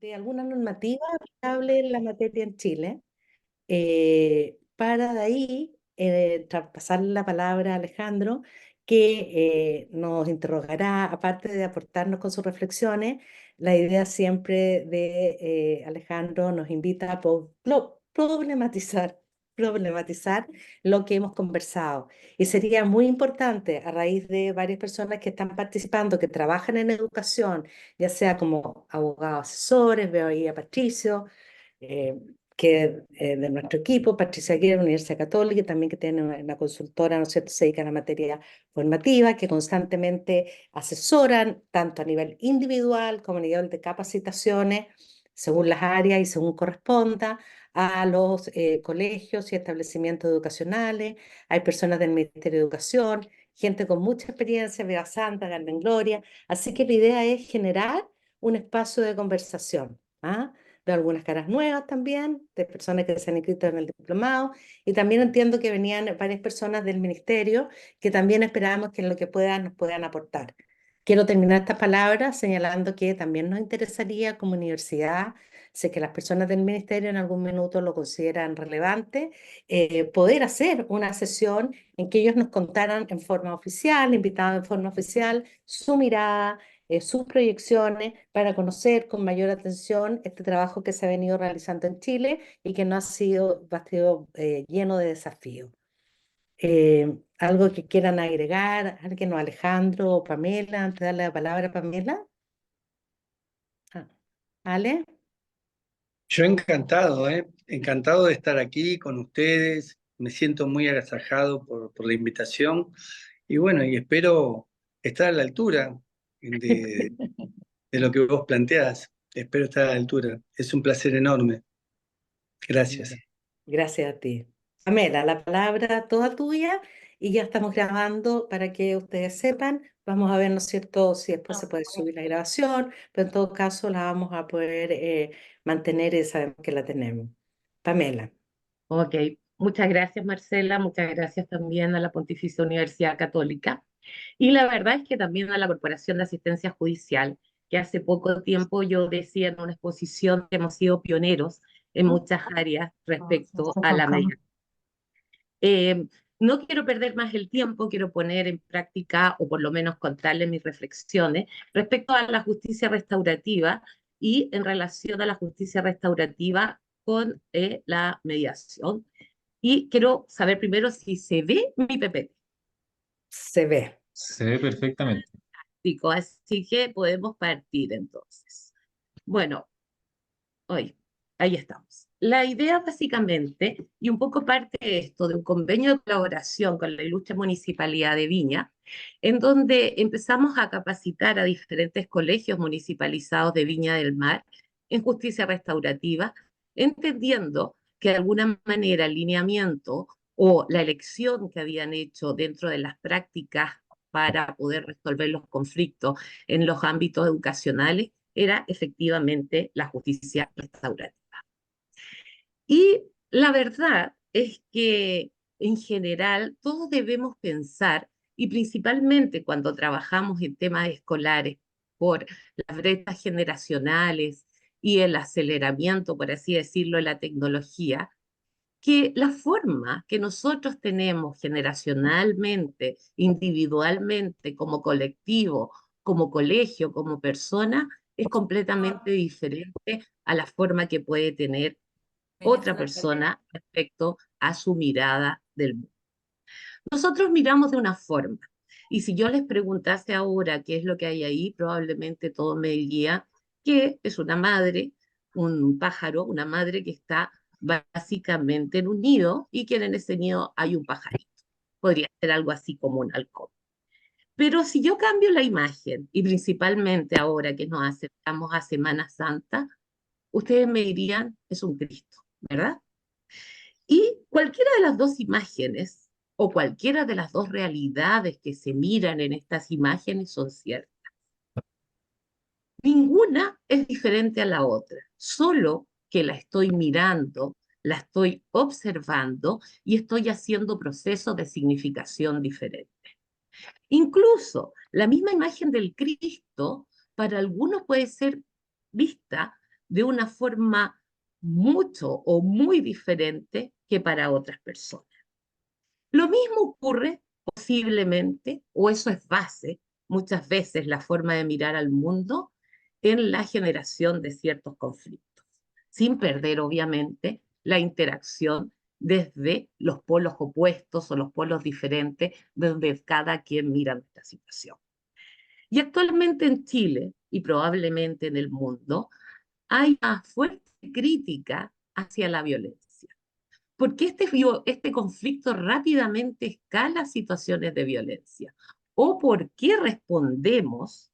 de alguna normativa aplicable en la materia en Chile, para de ahí traspasar la palabra a Alejandro, que nos interrogará, aparte de aportarnos con sus reflexiones. La idea siempre de Alejandro nos invita a problematizar lo que hemos conversado. Y sería muy importante, a raíz de varias personas que están participando, que trabajan en educación, ya sea como abogados asesores, veo ahí a Patricio, eh, que de nuestro equipo, Patricia Aguirre, Universidad Católica, y también que tiene una consultora, ¿no es cierto?, se dedica a la materia formativa, que constantemente asesoran, tanto a nivel individual como a nivel de capacitaciones, según las áreas y según corresponda, a los colegios y establecimientos educacionales. Hay personas del Ministerio de Educación, gente con mucha experiencia, Bea Santa, Carmen Gloria. Así que la idea es generar un espacio de conversación. ¿Ah? Veo algunas caras nuevas también, de personas que se han inscrito en el diplomado, y también entiendo que venían varias personas del ministerio que también esperábamos que en lo que puedan nos puedan aportar. Quiero terminar estas palabras señalando que también nos interesaría como universidad, sé que las personas del ministerio en algún minuto lo consideran relevante, poder hacer una sesión en que ellos nos contaran en forma oficial, invitados en forma oficial, su mirada, sus proyecciones, para conocer con mayor atención este trabajo que se ha venido realizando en Chile y que no ha sido lleno de desafíos. ¿Algo que quieran agregar? ¿Alguien o Alejandro o Pamela? Antes de darle la palabra a Pamela. Ah, ¿Ale? Yo encantado, ¿eh? Encantado de estar aquí con ustedes. Me siento muy agasajado por la invitación y bueno, y espero estar a la altura de, de lo que vos planteás. Espero estar a la altura. Es un placer enorme. Gracias. Gracias a ti. Pamela, la palabra toda tuya y ya estamos grabando para que ustedes sepan. Vamos a ver, ¿no es cierto?, si después se puede subir la grabación, pero en todo caso la vamos a poder mantener y sabemos que la tenemos. Pamela. Ok, muchas gracias Marcela, muchas gracias también a la Pontificia Universidad Católica y la verdad es que también a la Corporación de Asistencia Judicial, que hace poco tiempo yo decía en una exposición que hemos sido pioneros en muchas áreas respecto a la mediación. No quiero perder más el tiempo, quiero poner en práctica o por lo menos contarles mis reflexiones respecto a la justicia restaurativa y en relación a la justicia restaurativa con la mediación. Y quiero saber primero si se ve mi PPT. Se ve. Se ve perfectamente. Así que podemos partir entonces. Bueno, hoy, ahí estamos. La idea básicamente, y un poco parte de esto, de un convenio de colaboración con la Ilustre Municipalidad de Viña, en donde empezamos a capacitar a diferentes colegios municipalizados de Viña del Mar en justicia restaurativa, entendiendo que de alguna manera el lineamiento o la elección que habían hecho dentro de las prácticas para poder resolver los conflictos en los ámbitos educacionales era efectivamente la justicia restaurativa. Y la verdad es que en general todos debemos pensar, y principalmente cuando trabajamos en temas escolares por las brechas generacionales y el aceleramiento, por así decirlo, de la tecnología, que la forma que nosotros tenemos generacionalmente, individualmente, como colectivo, como colegio, como persona, es completamente diferente a la forma que puede tener otra persona respecto a su mirada del mundo. Nosotros miramos de una forma, y si yo les preguntase ahora qué es lo que hay ahí, probablemente todo me diría que es una madre, un pájaro, una madre que está básicamente en un nido y que en ese nido hay un pajarito. Podría ser algo así como un halcón. Pero si yo cambio la imagen, y principalmente ahora que nos acercamos a Semana Santa, ustedes me dirían, es un Cristo, ¿verdad? Y cualquiera de las dos imágenes o cualquiera de las dos realidades que se miran en estas imágenes son ciertas. Ninguna es diferente a la otra, solo que la estoy mirando, la estoy observando y estoy haciendo procesos de significación diferentes. Incluso la misma imagen del Cristo para algunos puede ser vista de una forma mucho o muy diferente que para otras personas. Lo mismo ocurre posiblemente, o eso es base, muchas veces la forma de mirar al mundo en la generación de ciertos conflictos, sin perder obviamente la interacción desde los polos opuestos o los polos diferentes, donde cada quien mira nuestra situación. Y actualmente en Chile y probablemente en el mundo hay una fuerte crítica hacia la violencia. ¿Por qué este conflicto rápidamente escala a situaciones de violencia? ¿O por qué respondemos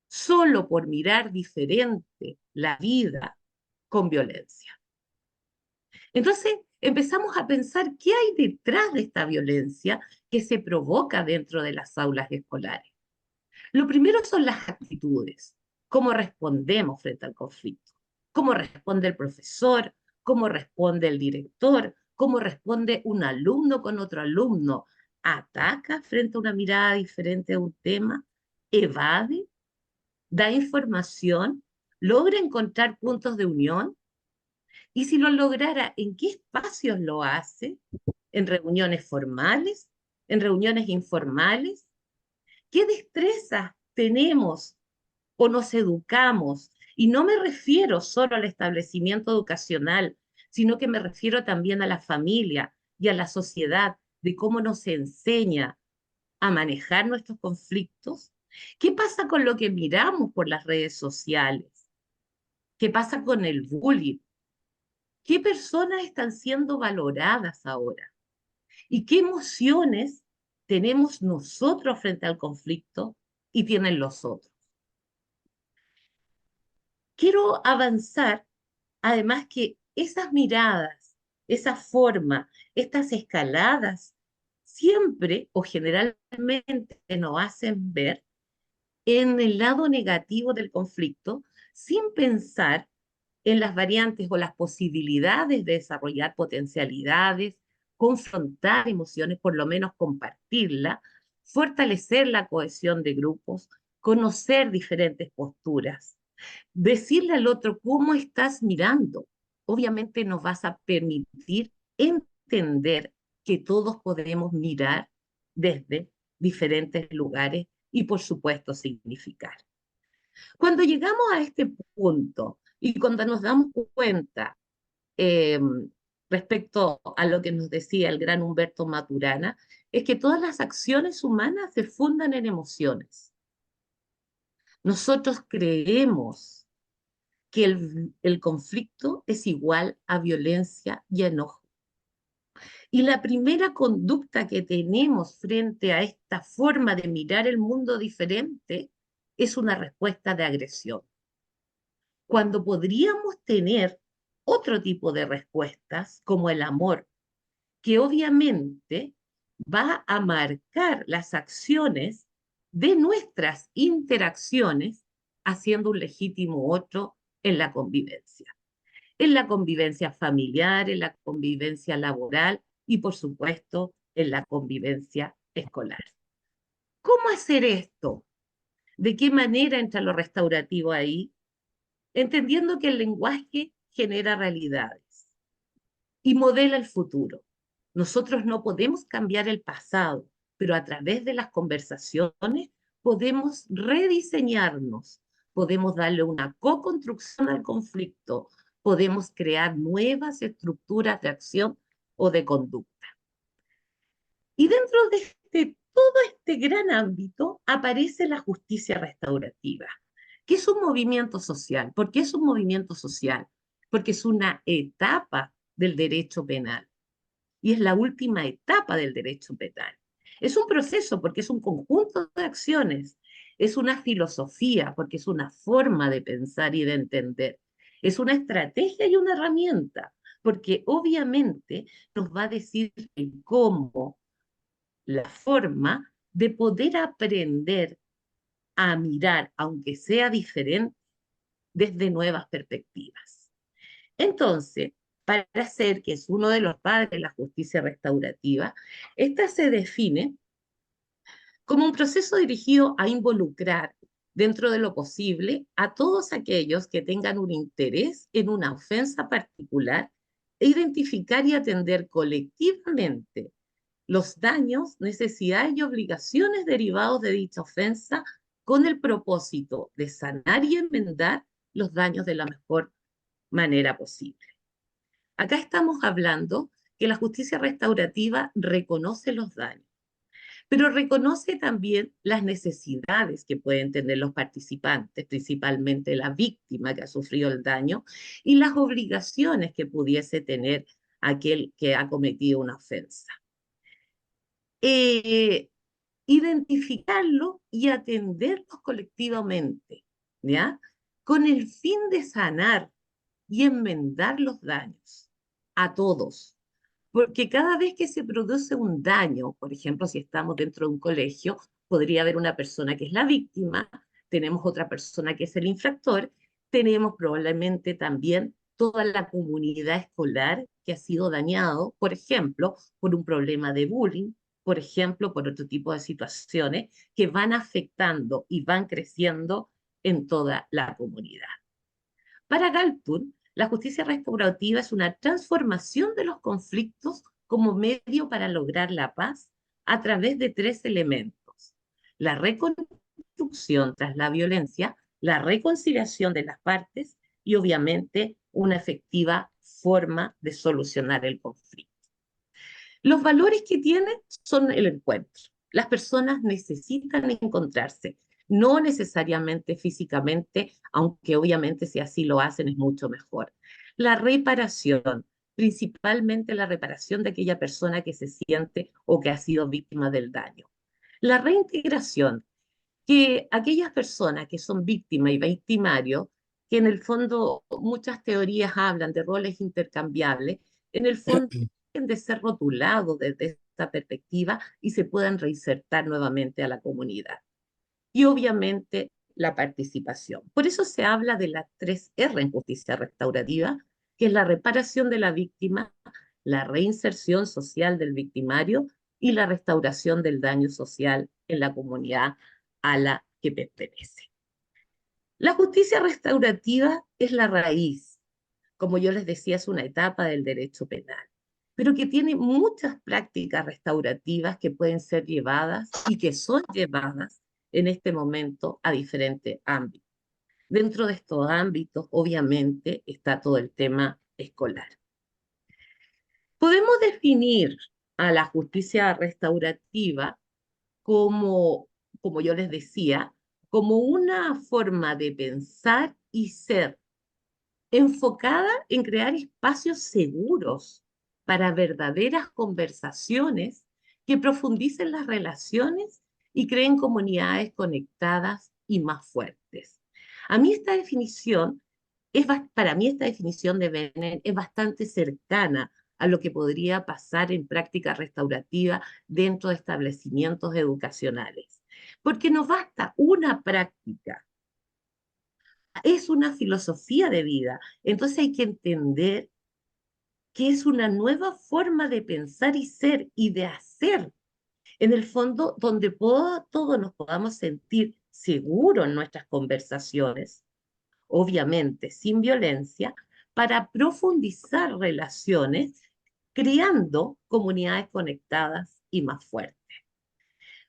solo por mirar diferente la vida con violencia? Entonces empezamos a pensar qué hay detrás de esta violencia que se provoca dentro de las aulas escolares. Lo primero son las actitudes, cómo respondemos frente al conflicto, cómo responde el profesor, cómo responde el director, cómo responde un alumno con otro alumno, ataca frente a una mirada diferente a un tema, evade, da información, logra encontrar puntos de unión, y si lo lograra, ¿en qué espacios lo hace? ¿En reuniones formales? ¿En reuniones informales? ¿Qué destrezas tenemos o nos educamos? Y no me refiero solo al establecimiento educacional, sino que me refiero también a la familia y a la sociedad, de cómo nos enseña a manejar nuestros conflictos. ¿Qué pasa con lo que miramos por las redes sociales? ¿Qué pasa con el bullying? ¿Qué personas están siendo valoradas ahora? ¿Y qué emociones tenemos nosotros frente al conflicto y tienen los otros? Quiero avanzar, además, que esas miradas, esa forma, estas escaladas, siempre o generalmente nos hacen ver en el lado negativo del conflicto sin pensar en las variantes o las posibilidades de desarrollar potencialidades, confrontar emociones, por lo menos compartirla, fortalecer la cohesión de grupos, conocer diferentes posturas, decirle al otro cómo estás mirando. Obviamente nos vas a permitir entender que todos podemos mirar desde diferentes lugares y por supuesto significar. Cuando llegamos a este punto y cuando nos damos cuenta eh, respecto a lo que nos decía el gran Humberto Maturana, es que todas las acciones humanas se fundan en emociones. Nosotros creemos que el conflicto es igual a violencia y enojo. Y la primera conducta que tenemos frente a esta forma de mirar el mundo diferente es una respuesta de agresión. Cuando podríamos tener otro tipo de respuestas, como el amor, que obviamente va a marcar las acciones de nuestras interacciones, haciendo un legítimo otro en la convivencia familiar, en la convivencia laboral y, por supuesto, en la convivencia escolar. ¿Cómo hacer esto? ¿De qué manera entra lo restaurativo ahí? Entendiendo que el lenguaje genera realidades y modela el futuro. Nosotros no podemos cambiar el pasado, pero a través de las conversaciones podemos rediseñarnos, podemos darle una co-construcción al conflicto, podemos crear nuevas estructuras de acción o de conducta. Y dentro de todo este gran ámbito aparece la justicia restaurativa, que es un movimiento social. ¿Por qué es un movimiento social? Porque es una etapa del derecho penal y es la última etapa del derecho penal. Es un proceso porque es un conjunto de acciones, es una filosofía porque es una forma de pensar y de entender, es una estrategia y una herramienta, porque obviamente nos va a decir cómo, la forma de poder aprender a mirar, aunque sea diferente, desde nuevas perspectivas. Entonces, para hacer, que es uno de los padres de la justicia restaurativa, esta se define como un proceso dirigido a involucrar dentro de lo posible, a todos aquellos que tengan un interés en una ofensa particular e identificar y atender colectivamente los daños, necesidades y obligaciones derivados de dicha ofensa con el propósito de sanar y enmendar los daños de la mejor manera posible. Acá estamos hablando que la justicia restaurativa reconoce los daños, pero reconoce también las necesidades que pueden tener los participantes, principalmente la víctima que ha sufrido el daño, y las obligaciones que pudiese tener aquel que ha cometido una ofensa. Identificarlo y atenderlos colectivamente, ¿ya? Con el fin de sanar y enmendar los daños a todos. Porque cada vez que se produce un daño, por ejemplo, si estamos dentro de un colegio, podría haber una persona que es la víctima, tenemos otra persona que es el infractor, tenemos probablemente también toda la comunidad escolar que ha sido dañado, por ejemplo, por un problema de bullying, por ejemplo, por otro tipo de situaciones que van afectando y van creciendo en toda la comunidad. Para Galton, la justicia restaurativa es una transformación de los conflictos como medio para lograr la paz a través de tres elementos: la reconstrucción tras la violencia, la reconciliación de las partes y obviamente una efectiva forma de solucionar el conflicto. Los valores que tiene son el encuentro. Las personas necesitan encontrarse, no necesariamente físicamente, aunque obviamente si así lo hacen es mucho mejor. La reparación, principalmente la reparación de aquella persona que se siente o que ha sido víctima del daño. La reintegración, que aquellas personas que son víctimas y victimarios, que en el fondo muchas teorías hablan de roles intercambiables, en el fondo de ser rotulados desde esta perspectiva y se puedan reinsertar nuevamente a la comunidad. Y obviamente la participación. Por eso se habla de las 3R en justicia restaurativa, que es la reparación de la víctima, la reinserción social del victimario y la restauración del daño social en la comunidad a la que pertenece. La justicia restaurativa es la raíz, como yo les decía, es una etapa del derecho penal, pero que tiene muchas prácticas restaurativas que pueden ser llevadas y que son llevadas en este momento a diferentes ámbitos. Dentro de estos ámbitos, obviamente, está todo el tema escolar. Podemos definir a la justicia restaurativa como yo les decía, como una forma de pensar y ser enfocada en crear espacios seguros para verdaderas conversaciones que profundicen las relaciones y creen comunidades conectadas y más fuertes. A mí esta definición, para mí esta definición de Bennett es bastante cercana a lo que podría pasar en práctica restaurativa dentro de establecimientos educacionales. Porque no basta una práctica, es una filosofía de vida. Entonces hay que entender que es una nueva forma de pensar y ser y de hacer. En el fondo, donde todos nos podamos sentir seguros en nuestras conversaciones, obviamente sin violencia, para profundizar relaciones, creando comunidades conectadas y más fuertes.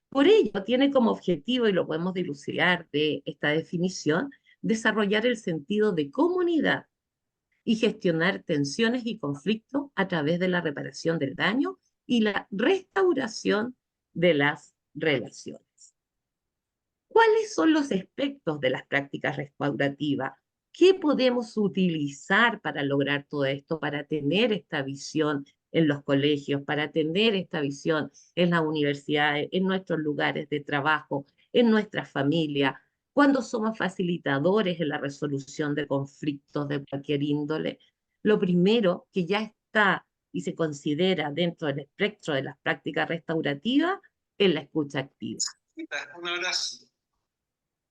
Por ello, tiene como objetivo, y lo podemos dilucidar de esta definición, desarrollar el sentido de comunidad y gestionar tensiones y conflictos a través de la reparación del daño y la restauración de las relaciones. ¿Cuáles son los aspectos de las prácticas restaurativas? ¿Qué podemos utilizar para lograr todo esto, para tener esta visión en los colegios, para tener esta visión en las universidades, en nuestros lugares de trabajo, en nuestra familia, cuando somos facilitadores en la resolución de conflictos de cualquier índole? Lo primero que ya está y se considera dentro del espectro de las prácticas restaurativas es la escucha activa. Un abrazo.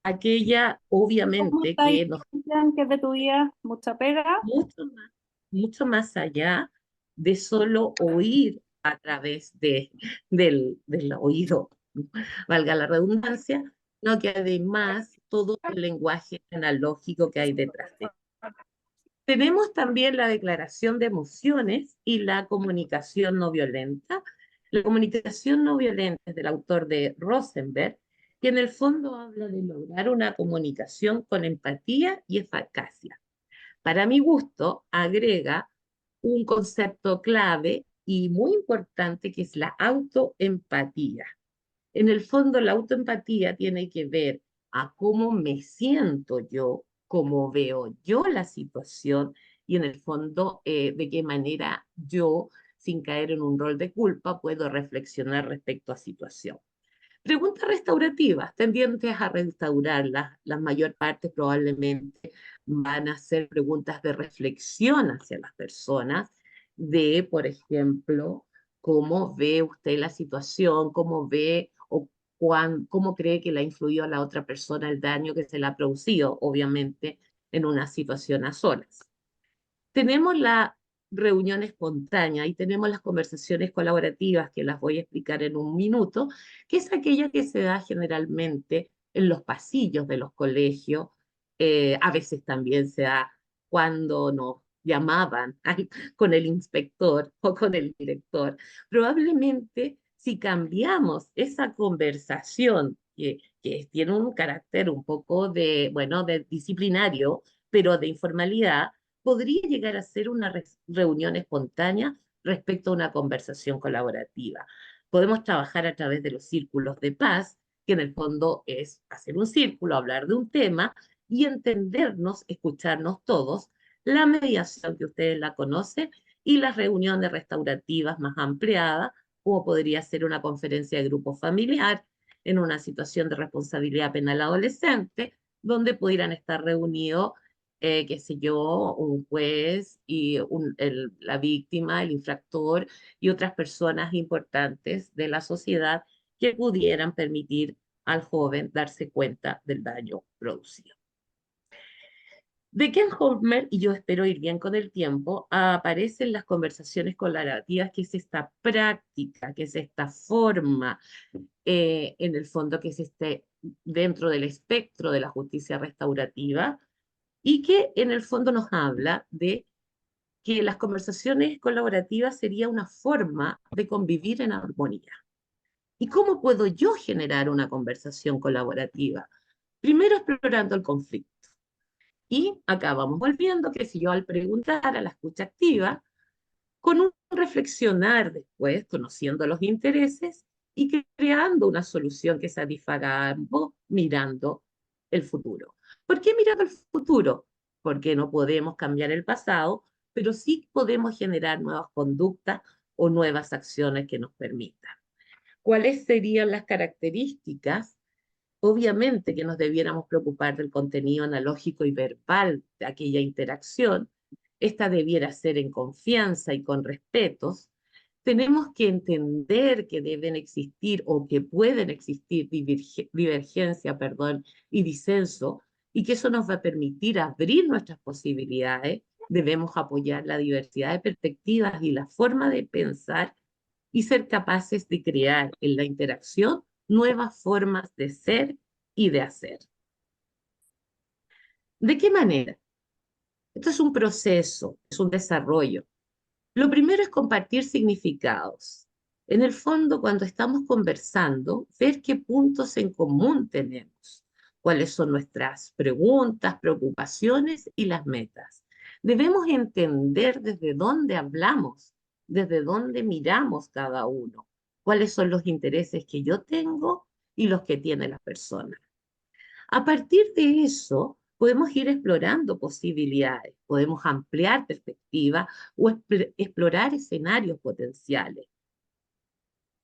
Aquella, ¿Cómo obviamente, está ahí, que nos Cristian, que es de tu vida? ¿Mucha pega? mucho más allá de solo oír a través del oído, valga la redundancia, no que además todo el lenguaje analógico que hay detrás de. Tenemos también la declaración de emociones y la comunicación no violenta. La comunicación no violenta es del autor de Rosenberg, que en el fondo habla de lograr una comunicación con empatía y eficacia. Para mi gusto, agrega un concepto clave y muy importante que es la autoempatía. En el fondo, la autoempatía tiene que ver a cómo me siento yo, cómo veo yo la situación y en el fondo de qué manera yo, sin caer en un rol de culpa, puedo reflexionar respecto a situación. Preguntas restaurativas, tendientes a restaurarlas, la mayor parte probablemente van a ser preguntas de reflexión hacia las personas, de, por ejemplo, cómo ve usted la situación, cómo ve o cómo cree que le ha influido a la otra persona el daño que se le ha producido, obviamente, en una situación a solas. Tenemos la reunión espontánea y tenemos las conversaciones colaborativas, que las voy a explicar en un minuto, que es aquella que se da generalmente en los pasillos de los colegios, a veces también se da cuando nos llamaban con el inspector o con el director. Probablemente si cambiamos esa conversación que tiene un carácter un poco de, bueno, de disciplinario, pero de informalidad, podría llegar a ser una reunión espontánea respecto a una conversación colaborativa. Podemos trabajar a través de los círculos de paz, que en el fondo es hacer un círculo, hablar de un tema y entendernos, escucharnos todos, la mediación que ustedes la conocen y las reuniones restaurativas más ampliadas, como podría ser una conferencia de grupo familiar en una situación de responsabilidad penal adolescente, donde pudieran estar reunidos qué sé yo, un juez y la víctima, el infractor y otras personas importantes de la sociedad que pudieran permitir al joven darse cuenta del daño producido. De Ken Holmer, y yo espero ir bien con el tiempo, aparecen las conversaciones colaborativas, que es esta práctica, que es esta forma, en el fondo, que es dentro del espectro de la justicia restaurativa, y que en el fondo nos habla de que las conversaciones colaborativas sería una forma de convivir en armonía. ¿Y cómo puedo yo generar una conversación colaborativa? Primero explorando el conflicto. Y acá vamos volviendo que si yo al preguntar a la escucha activa, con un reflexionar después, conociendo los intereses y creando una solución que satisfaga a ambos, mirando el futuro. ¿Por qué mirando el futuro? Porque no podemos cambiar el pasado, pero sí podemos generar nuevas conductas o nuevas acciones que nos permitan. ¿Cuáles serían las características? Obviamente que nos debiéramos preocupar del contenido analógico y verbal de aquella interacción. Esta debiera ser en confianza y con respetos. Tenemos que entender que deben existir o que pueden existir divergencia, perdón, y disenso, y que eso nos va a permitir abrir nuestras posibilidades. Debemos apoyar la diversidad de perspectivas y la forma de pensar y ser capaces de crear en la interacción nuevas formas de ser y de hacer. ¿De qué manera? Esto es un proceso, es un desarrollo. Lo primero es compartir significados. En el fondo, cuando estamos conversando, ver qué puntos en común tenemos, cuáles son nuestras preguntas, preocupaciones y las metas. Debemos entender desde dónde hablamos, desde dónde miramos cada uno, cuáles son los intereses que yo tengo y los que tiene la persona. A partir de eso, podemos ir explorando posibilidades, podemos ampliar perspectivas o explorar escenarios potenciales.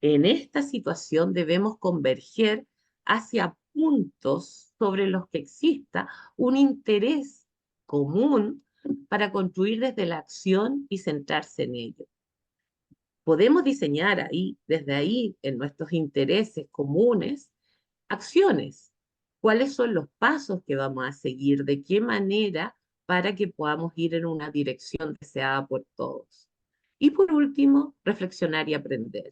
En esta situación debemos converger hacia puntos sobre los que exista un interés común para construir desde la acción y centrarse en ello. Podemos diseñar ahí, desde ahí, en nuestros intereses comunes, acciones. ¿Cuáles son los pasos que vamos a seguir? ¿De qué manera para que podamos ir en una dirección deseada por todos? Y por último, reflexionar y aprender.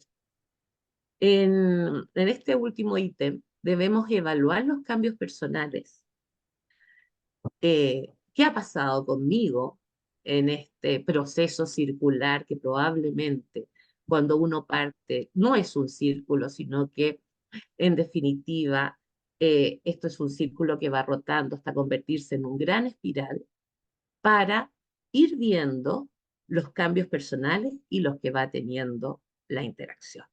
En este último ítem debemos evaluar los cambios personales ¿qué ha pasado conmigo en este proceso circular que probablemente cuando uno parte no es un círculo, sino que en definitiva esto es un círculo que va rotando hasta convertirse en un gran espiral para ir viendo los cambios personales y los que va teniendo la interacción?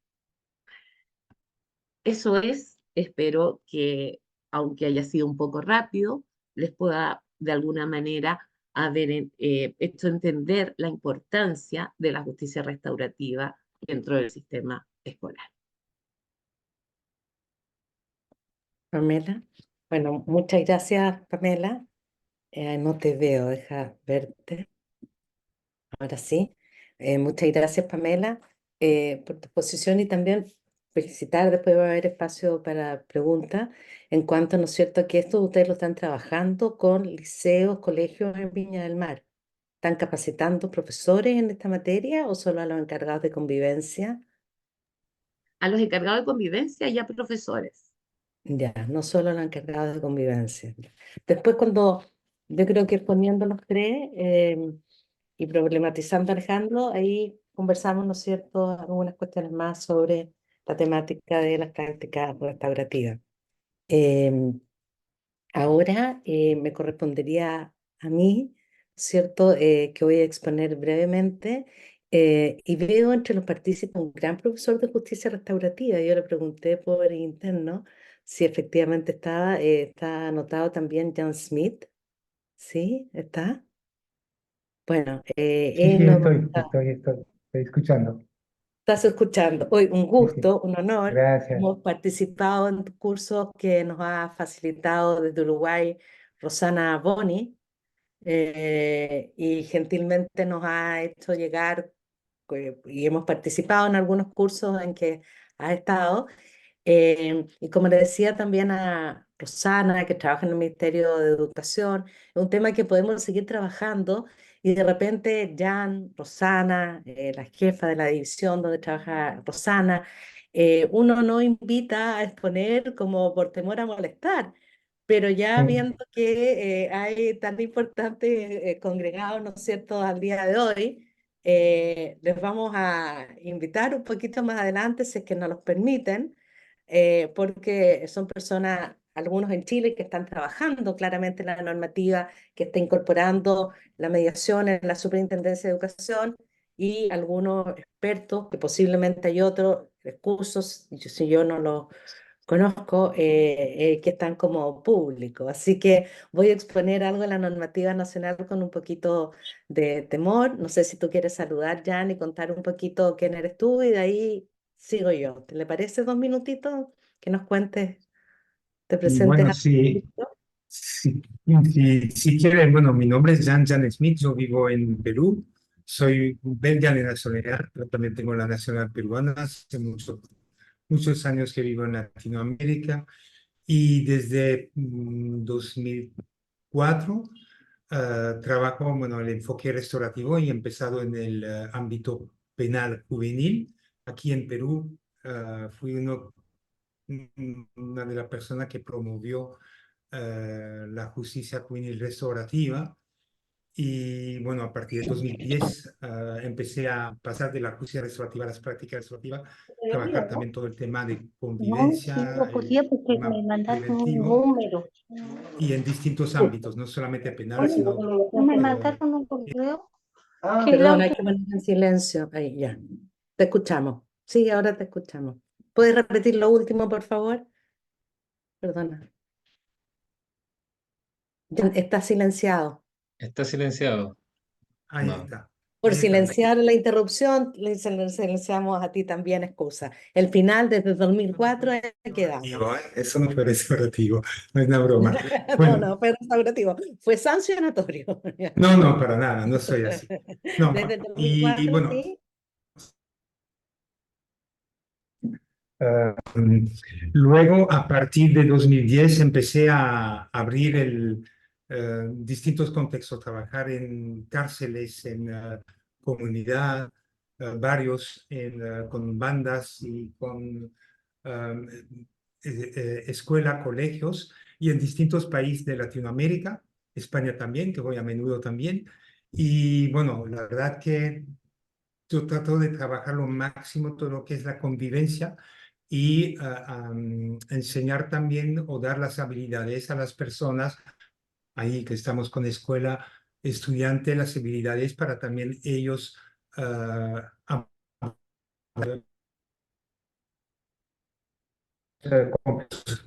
Eso es, espero que, aunque haya sido un poco rápido, les pueda de alguna manera haber hecho entender la importancia de la justicia restaurativa dentro del sistema escolar. Pamela. Bueno, muchas gracias, Pamela. No te veo, deja verte. Ahora sí. Muchas gracias, Pamela, por tu exposición y también felicitar, después va a haber espacio para preguntas en cuanto, ¿no es cierto?, que esto ustedes lo están trabajando con liceos, colegios en Viña del Mar. ¿Están capacitando profesores en esta materia o solo a los encargados de convivencia? A los encargados de convivencia y a profesores. Ya, no solo los encargados de convivencia. Después cuando yo creo que poniendo los tres y problematizando Alejandro, ahí conversamos, ¿no es cierto?, algunas cuestiones más sobre la temática de las prácticas restaurativas. Em, Ahora me correspondería a mí, ¿cierto?, que voy a exponer brevemente. Y veo entre los partícipes un gran profesor de justicia restaurativa. Yo le pregunté por interno si efectivamente está anotado también John Smith. ¿Sí? ¿Está? Bueno, Sí, sí, él nos estoy escuchando. estás escuchando. Hoy un Sí, sí, gusto, un honor. gracias. Hemos participado en cursos que nos ha facilitado desde Uruguay Rosana Boni, y gentilmente nos ha hecho llegar, y hemos participado en algunos cursos en que ha estado. Y como le decía también a Rosana, que trabaja en el Ministerio de Educación, es un tema que podemos seguir trabajando y de repente Jan, Rosana, la jefa de la división donde trabaja Rosana, uno no invita a exponer como por temor a molestar, pero ya Sí, viendo que hay tan importantes congregados, ¿no es cierto?, al día de hoy, les vamos a invitar un poquito más adelante, si es que nos los permiten, porque son personas, algunos en Chile, que están trabajando claramente en la normativa que está incorporando la mediación en la Superintendencia de Educación y algunos expertos, que posiblemente hay otros cursos, si yo no los conozco, que están como públicos. Así que voy a exponer algo de la normativa nacional con un poquito de temor. No sé si tú quieres saludar, Jan, y contar un poquito quién eres tú y de ahí sigo yo. ¿Te le parece 2 minutitos que nos cuentes, te y presentes bueno, al sí, público? si quieren, bueno, mi nombre es Jan Smith, yo vivo en Perú, soy belga de nacionalidad, pero también tengo la nacionalidad peruana, hace muchos años que vivo en Latinoamérica y desde 2004 trabajo, bueno, el enfoque restaurativo y he empezado en el ámbito penal juvenil. Aquí en Perú fui una de las personas que promovió la justicia juvenil restaurativa. Y bueno, a partir de 2010 empecé a pasar de la justicia restaurativa a las prácticas restaurativas, trabajar también todo el tema de No, sí, convivencia, no el podía porque me tema mandaron un preventivo número. y en distintos ámbitos, no solamente penal, sino No me mandaron un correo que Perdón, la hay que poner en silencio. Ahí, ya. Te escuchamos. Sí, ahora te escuchamos. ¿Puedes repetir lo último, por favor? Perdona. Jan, está silenciado. Está silenciado. ahí No. está, Por ahí está. silenciar la interrupción, silenciamos a ti también, excusa. El final desde 2004 ha quedado. Eso no fue restaurativo, no es una broma. No, Bueno, no, fue restaurativo, fue sancionatorio. no, no, para nada, no soy así. No, Desde el y 2004, bueno, sí. eh, luego a partir de 2010 empecé a abrir distintos contextos, trabajar en cárceles, en comunidad, varios con bandas y con escuela, colegios y en distintos países de Latinoamérica. España también, que voy a menudo también. Y bueno, la verdad que yo trato de trabajar lo máximo todo lo que es la convivencia y enseñar también o dar las habilidades a las personas, ahí que estamos con escuela estudiante, las habilidades para también ellos, ah,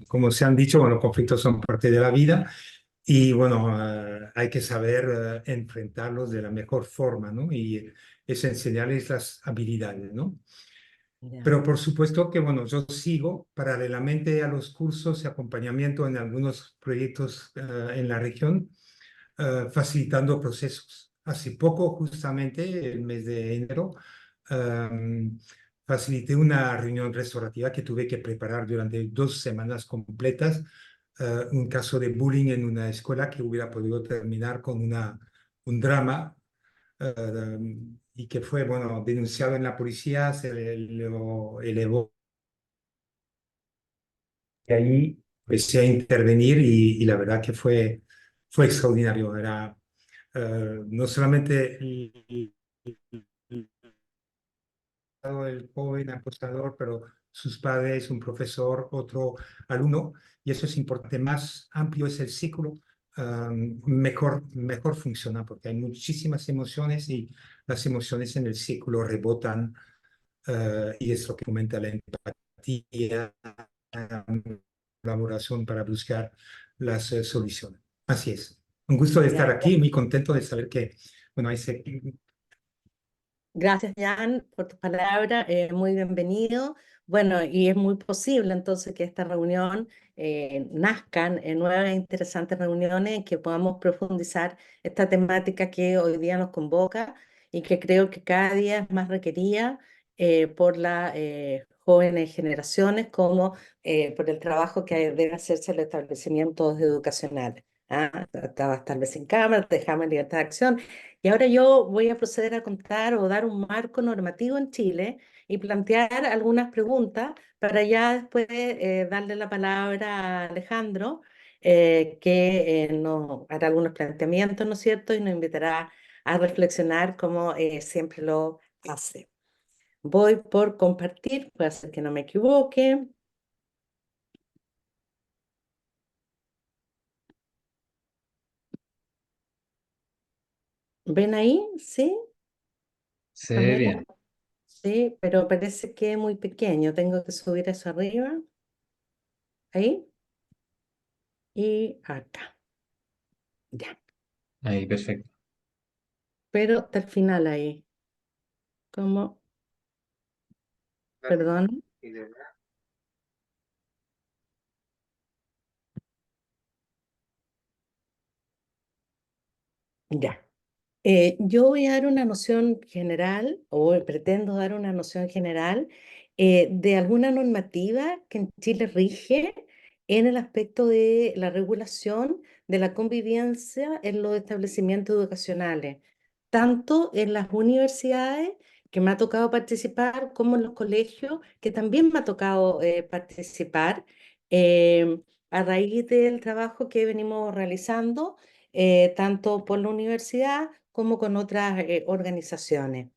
como se han dicho, bueno, los conflictos son parte de la vida y bueno, hay que saber enfrentarlos de la mejor forma, ¿no? Y es enseñarles las habilidades, ¿no? Ya. Pero por supuesto que, bueno, yo sigo paralelamente a los cursos y acompañamiento en algunos proyectos en la región, facilitando procesos. Hace poco, justamente, el mes de enero, em, facilité una reunión restaurativa que tuve que preparar durante 2 semanas completas, un caso de bullying en una escuela que hubiera podido terminar con un drama y que fue, bueno, denunciado en la policía, lo elevó y ahí empecé a intervenir y la verdad que fue extraordinario. Era no solamente el joven apostador, pero sus padres, un profesor, otro alumno, y eso es importante. Más amplio es el círculo, mejor funciona, porque hay muchísimas emociones y las emociones en el círculo rebotan, y es lo que aumenta la empatía, colaboración para buscar las soluciones. Así es. Un gusto de estar Ya. aquí, muy contento de saber que, bueno, Gracias, Jan, por tus palabras. Muy bienvenido. Bueno, y es muy posible entonces que esta reunión nazcan en nuevas e interesantes reuniones en que podamos profundizar esta temática que hoy día nos convoca y que creo que cada día es más requerida por las jóvenes generaciones como por el trabajo que debe hacerse en los establecimientos educacionales. ¿Ah? Estabas tal vez en cámara, te dejamos en libertad de acción. Y ahora yo voy a proceder a contar o dar un marco normativo en Chile y plantear algunas preguntas para ya después darle la palabra a Alejandro, que nos hará algunos planteamientos, ¿no es cierto? Y nos invitará a reflexionar como siempre lo hace. Voy por compartir, puede ser que no me equivoque. ¿Ven ahí? ¿Sí? Se ve Camila. bien. Sí, pero parece que es muy pequeño. Tengo que subir eso arriba. Ahí y acá. Ya, Ahí, perfecto. pero hasta el final ahí. ¿Cómo? Perdón. Ya. Yo voy a dar una noción general, o pretendo dar una noción general, de alguna normativa que en Chile rige en el aspecto de la regulación de la convivencia en los establecimientos educacionales, tanto en las universidades, que me ha tocado participar, como en los colegios, que también me ha tocado participar, eh, a raíz del trabajo que venimos realizando tanto por la universidad como con otras organizaciones.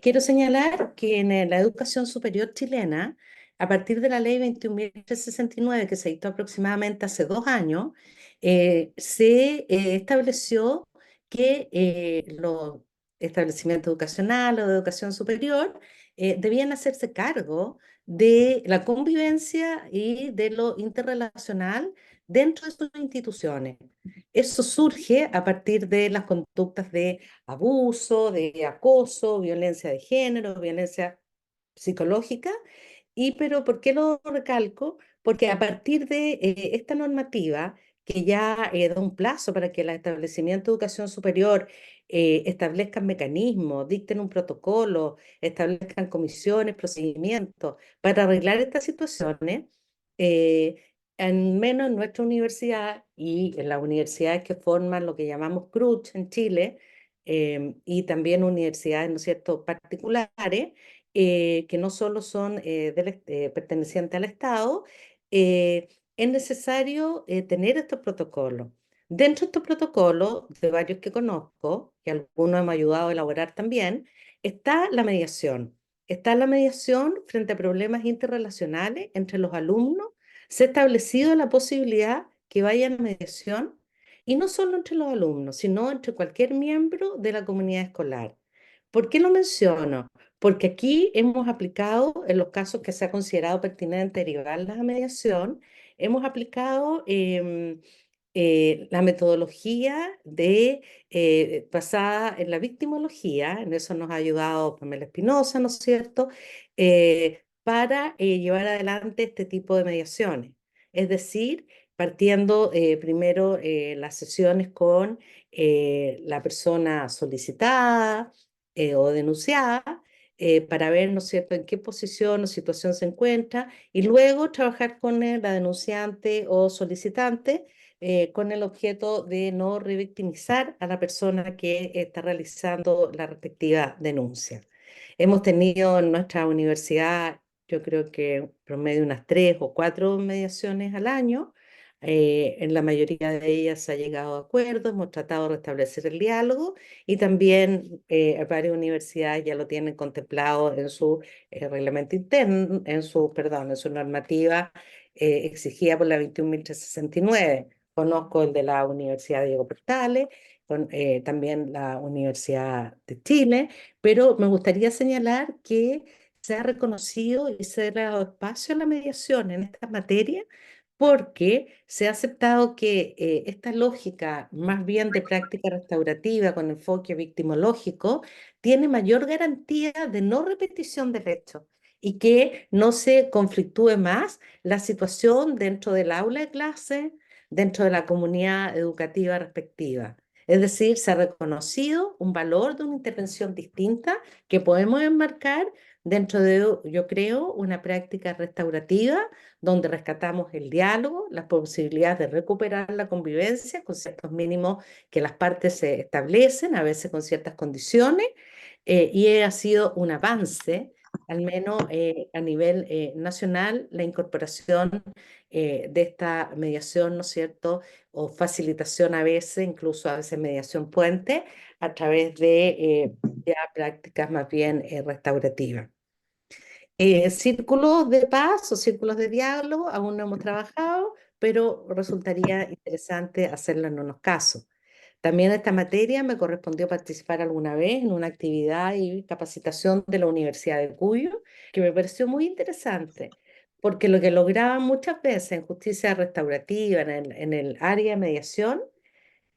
Quiero señalar que en la educación superior chilena, a partir de la ley 21.369, que se dictó aproximadamente hace 2 años, se estableció que los establecimientos educacionales o de educación superior debían hacerse cargo de la convivencia y de lo interrelacional dentro de sus instituciones. Eso surge a partir de las conductas de abuso, de acoso, violencia de género, violencia psicológica. Y pero ¿por qué lo recalco? Porque a partir de esta normativa, que ya da un plazo para que los establecimientos de educación superior establezcan mecanismos, dicten un protocolo, establezcan comisiones, procedimientos para arreglar estas situaciones, eh, al menos en nuestra universidad y en las universidades que forman lo que llamamos CRUCH en Chile, y también universidades, ¿no es cierto?, particulares, que no solo son pertenecientes al Estado, es necesario tener estos protocolos. Dentro de estos protocolos, de varios que conozco, que algunos hemos ayudado a elaborar también, está la mediación. Está la mediación frente a problemas interrelacionales entre los alumnos. Se ha establecido la posibilidad que vayan a mediación, y no solo entre los alumnos, sino entre cualquier miembro de la comunidad escolar. ¿Por qué lo menciono? Porque aquí hemos aplicado, en los casos que se ha considerado pertinente derivarlas a mediación, hemos aplicado la metodología basada en la victimología. En eso nos ha ayudado Pamela Espinosa, ¿no es cierto?, para llevar adelante este tipo de mediaciones. Es decir, partiendo primero las sesiones con la persona solicitada o denunciada, para ver, ¿no es cierto?, en qué posición o situación se encuentra, y luego trabajar con la denunciante o solicitante con el objeto de no revictimizar a la persona que está realizando la respectiva denuncia. Hemos tenido en nuestra universidad, yo creo que promedio unas 3 o 4 mediaciones al año. En la mayoría de ellas se ha llegado a acuerdos, hemos tratado de restablecer el diálogo, y también varias universidades ya lo tienen contemplado en su reglamento interno, en su normativa exigida por la 21.369. Conozco el de la Universidad Diego Portales, también la Universidad de Chile, pero me gustaría señalar que se ha reconocido y se ha dado espacio a la mediación en esta materia, porque se ha aceptado que esta lógica más bien de práctica restaurativa con enfoque victimológico tiene mayor garantía de no repetición del hecho, y que no se conflictúe más la situación dentro del aula de clase, dentro de la comunidad educativa respectiva. Es decir, se ha reconocido un valor de una intervención distinta que podemos enmarcar dentro de, yo creo, una práctica restaurativa donde rescatamos el diálogo, las posibilidades de recuperar la convivencia con ciertos mínimos que las partes se establecen, a veces con ciertas condiciones, y ha sido un avance, al menos a nivel nacional, la incorporación de esta mediación, ¿no es cierto?, o facilitación a veces, incluso a veces mediación puente, a través de ya prácticas más bien restaurativas. Círculos de paz o círculos de diálogo aún no hemos trabajado, pero resultaría interesante hacerlo en unos casos. También esta materia me correspondió participar alguna vez en una actividad y capacitación de la Universidad de Cuyo, que me pareció muy interesante, porque lo que lograban muchas veces en justicia restaurativa, en el área de mediación,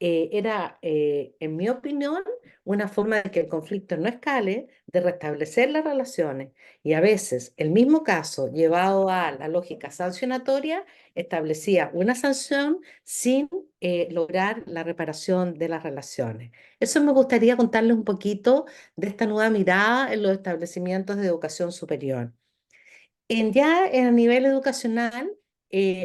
era, en mi opinión, una forma de que el conflicto no escale, de restablecer las relaciones. Y a veces el mismo caso, llevado a la lógica sancionatoria, establecía una sanción sin lograr la reparación de las relaciones. Eso me gustaría contarles un poquito de esta nueva mirada en los establecimientos de educación superior. Ya a nivel educacional,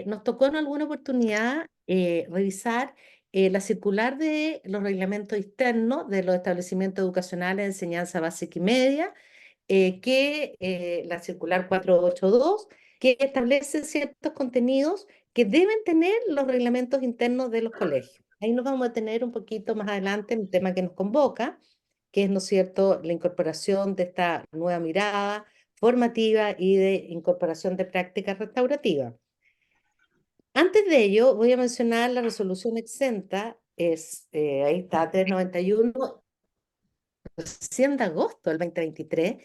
nos tocó en alguna oportunidad revisar la circular de los reglamentos externos de los establecimientos educacionales de enseñanza básica y media, la circular 482, que establece ciertos contenidos que deben tener los reglamentos internos de los colegios. Ahí nos vamos a tener un poquito más adelante en el tema que nos convoca, que es, ¿no es cierto?, la incorporación de esta nueva mirada formativa y de incorporación de prácticas restaurativas. Antes de ello, voy a mencionar la resolución exenta, ahí está, 391, recién de agosto del 2023,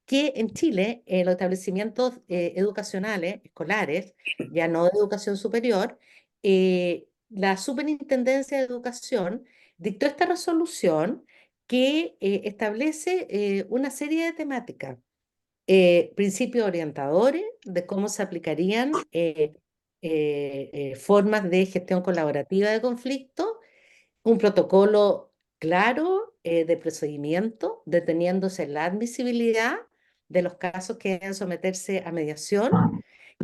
que en Chile los establecimientos educacionales, escolares, ya no de educación superior, la Superintendencia de Educación dictó esta resolución que establece una serie de temáticas, principios orientadores de cómo se aplicarían formas de gestión colaborativa de conflictos, un protocolo claro de procedimiento, deteniéndose la admisibilidad de los casos que deben someterse a mediación,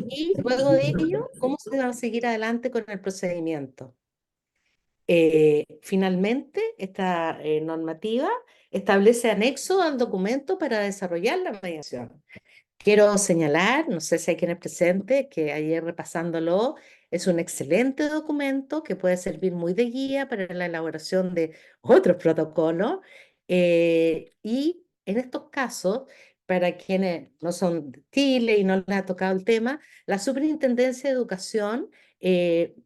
y luego de ello, cómo se va a seguir adelante con el procedimiento. Finalmente, esta normativa establece anexo al documento para desarrollar la mediación. Quiero señalar, no sé si hay quienes presentes, que ayer repasándolo, es un excelente documento que puede servir muy de guía para la elaboración de otros protocolos. Y en estos casos, para quienes no son de Chile y no les ha tocado el tema, la Superintendencia de Educación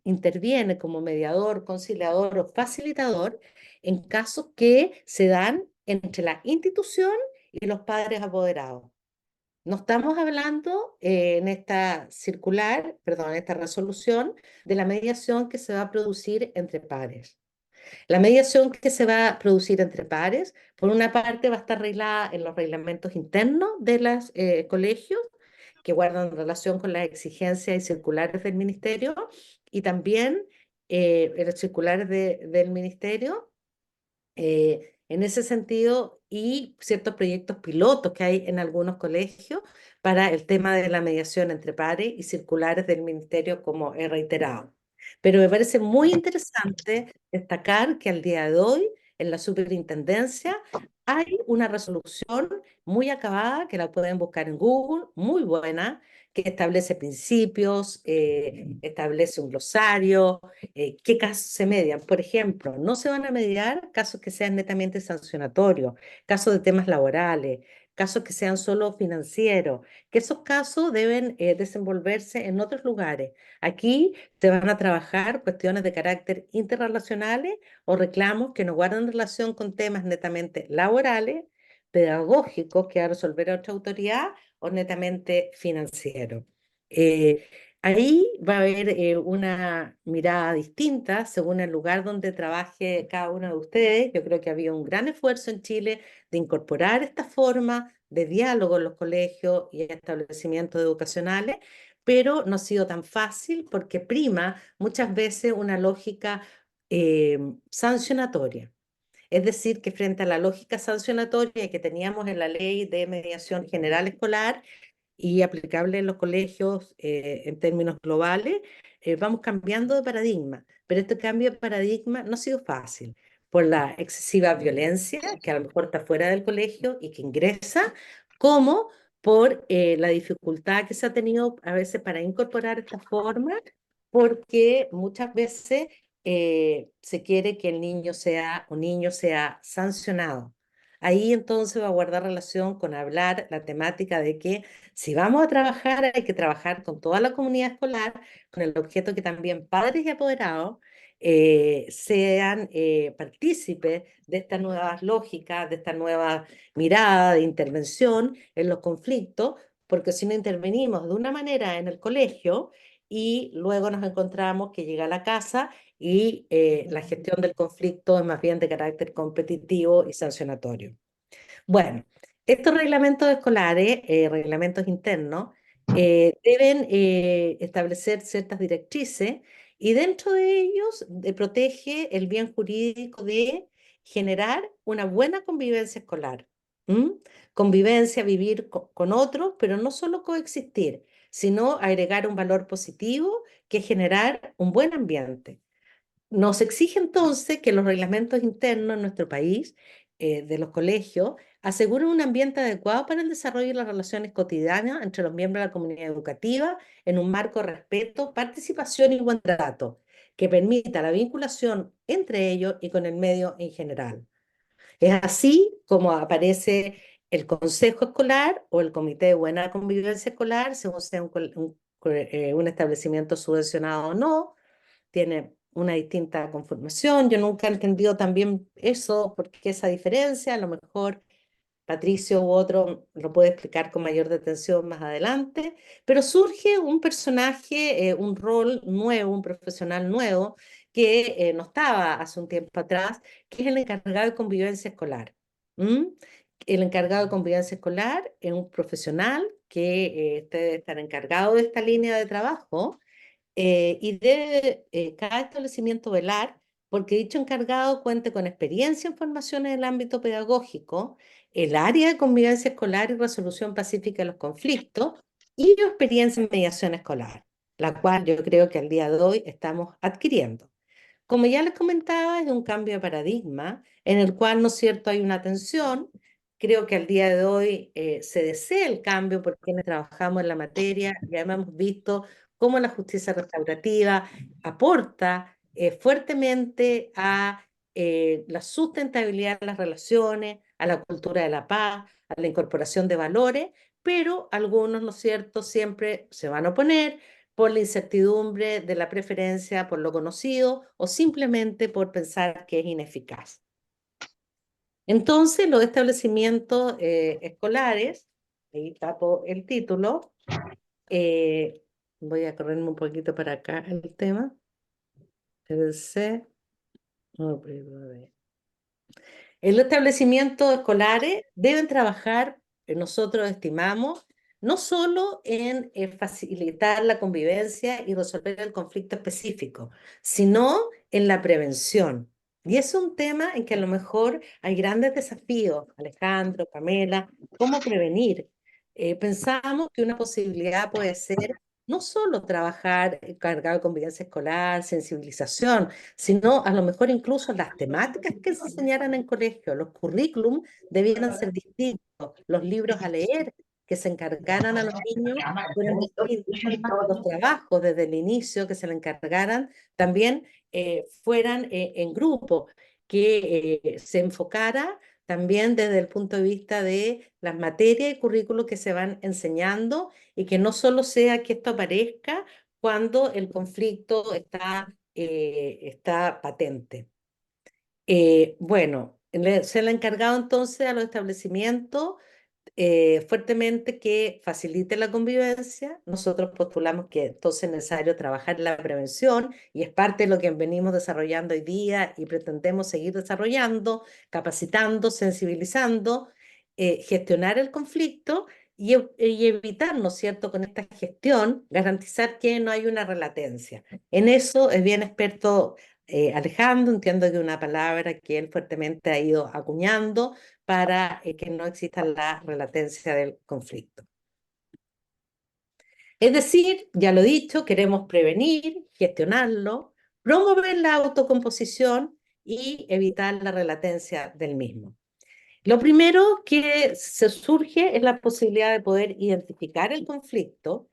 interviene como mediador, conciliador o facilitador en casos que se dan entre la institución y los padres apoderados. No estamos hablando en esta circular, perdón, en esta resolución de la mediación que se va a producir entre pares. La mediación que se va a producir entre pares, por una parte, va a estar arreglada en los reglamentos internos de los colegios, que guardan relación con las exigencias y circulares del ministerio, y también en los circulares del ministerio en ese sentido, y ciertos proyectos pilotos que hay en algunos colegios para el tema de la mediación entre pares y circulares del ministerio, como he reiterado. Pero me parece muy interesante destacar que al día de hoy en la superintendencia hay una resolución muy acabada, que la pueden buscar en Google, muy buena, que establece principios, establece un glosario, qué casos se median. Por ejemplo, no se van a mediar casos que sean netamente sancionatorios, casos de temas laborales, casos que sean solo financieros, que esos casos deben desenvolverse en otros lugares. Aquí se van a trabajar cuestiones de carácter interrelacionales o reclamos que no guardan relación con temas netamente laborales, pedagógicos que va a resolver otra autoridad o netamente financieros. Eh, Ahí va a haber una mirada distinta según el lugar donde trabaje cada uno de ustedes. Yo creo que había un gran esfuerzo en Chile de incorporar esta forma de diálogo en los colegios y establecimientos educacionales, pero no ha sido tan fácil porque prima muchas veces una lógica eh, sancionatoria. Es decir, que frente a la lógica sancionatoria que teníamos en la Ley de Mediación General Escolar, y aplicable en los colegios en términos globales, vamos cambiando de paradigma. Pero este cambio de paradigma no ha sido fácil por la excesiva violencia, que a lo mejor está fuera del colegio y que ingresa, como por la dificultad que se ha tenido a veces para incorporar esta forma, porque muchas veces se quiere que el niño sea, un niño sea sancionado. Ahí entonces va a guardar relación con hablar la temática de que si vamos a trabajar, hay que trabajar con toda la comunidad escolar, con el objeto que también padres y apoderados sean partícipes de estas nuevas lógicas, de esta nueva mirada de intervención en los conflictos, porque si no intervenimos de una manera en el colegio y luego nos encontramos que llega a la casa y la gestión del conflicto es más bien de carácter competitivo y sancionatorio. Bueno, estos reglamentos escolares, reglamentos internos, deben establecer ciertas directrices y dentro de ellos protege el bien jurídico de generar una buena convivencia escolar. ¿M? Convivencia, vivir con otros, pero no solo coexistir, sino agregar un valor positivo que es generar un buen ambiente. Nos exige entonces que los reglamentos internos en nuestro país, de los colegios, aseguren un ambiente adecuado para el desarrollo de las relaciones cotidianas entre los miembros de la comunidad educativa en un marco de respeto, participación y buen trato, que permita la vinculación entre ellos y con el medio en general. Es así como aparece el consejo escolar o el comité de buena convivencia escolar, según sea un establecimiento subvencionado o no, tiene una distinta conformación. Yo nunca he entendido también eso, por qué esa diferencia. A lo mejor Patricio u otro lo puede explicar con mayor detención más adelante, pero surge un personaje, un rol nuevo, un profesional nuevo, que no estaba hace un tiempo atrás, que es el encargado de convivencia escolar. ¿Mm? El encargado de convivencia escolar es un profesional que debe estar encargado de esta línea de trabajo y debe cada establecimiento velar porque dicho encargado cuente con experiencia en formación en el ámbito pedagógico, el área de convivencia escolar y resolución pacífica de los conflictos y experiencia en mediación escolar, la cual yo creo que al día de hoy estamos adquiriendo. Como ya les comentaba, es un cambio de paradigma en el cual, ¿no es cierto?, hay una tensión Creo que al día de hoy se desea el cambio por quienes trabajamos en la materia y además hemos visto cómo la justicia restaurativa aporta fuertemente a la sustentabilidad de las relaciones, a la cultura de la paz, a la incorporación de valores, pero algunos, ¿no es cierto?, siempre se van a oponer por la incertidumbre de la preferencia por lo conocido o simplemente por pensar que es ineficaz. Entonces, los establecimientos escolares, ahí tapo el título, voy a correrme un poquito para acá el tema. Oh, pero, a ver. En los establecimientos escolares deben trabajar, nosotros estimamos, no solo en facilitar la convivencia y resolver el conflicto específico, sino en la prevención. Y es un tema en que a lo mejor hay grandes desafíos, Alejandro, Pamela, ¿cómo prevenir? Pensamos que una posibilidad puede ser no solo trabajar cargado de convivencia escolar, sensibilización, sino a lo mejor incluso las temáticas que se enseñaran en colegio, los currículum debieran ser distintos, los libros a leer que se encargaran a los niños fueran distintos, los trabajos desde el inicio que se le encargaran también fueran en grupo, que se enfocara también desde el punto de vista de las materias y currículos que se van enseñando y que no solo sea que esto aparezca cuando el conflicto está patente. Bueno, se le ha encargado entonces a los establecimientos fuertemente que facilite la convivencia. Nosotros postulamos que entonces es necesario trabajar en la prevención y es parte de lo que venimos desarrollando hoy día y pretendemos seguir desarrollando, capacitando, sensibilizando, gestionar el conflicto y evitar, ¿no es cierto?, con esta gestión, garantizar que no hay una relatencia. En eso es bien experto Alejandro, entiendo que es una palabra que él fuertemente ha ido acuñando para que no exista la relatencia del conflicto. Es decir, ya lo he dicho, queremos prevenir, gestionarlo, promover la autocomposición y evitar la relatencia del mismo. Lo primero que se surge es la posibilidad de poder identificar el conflicto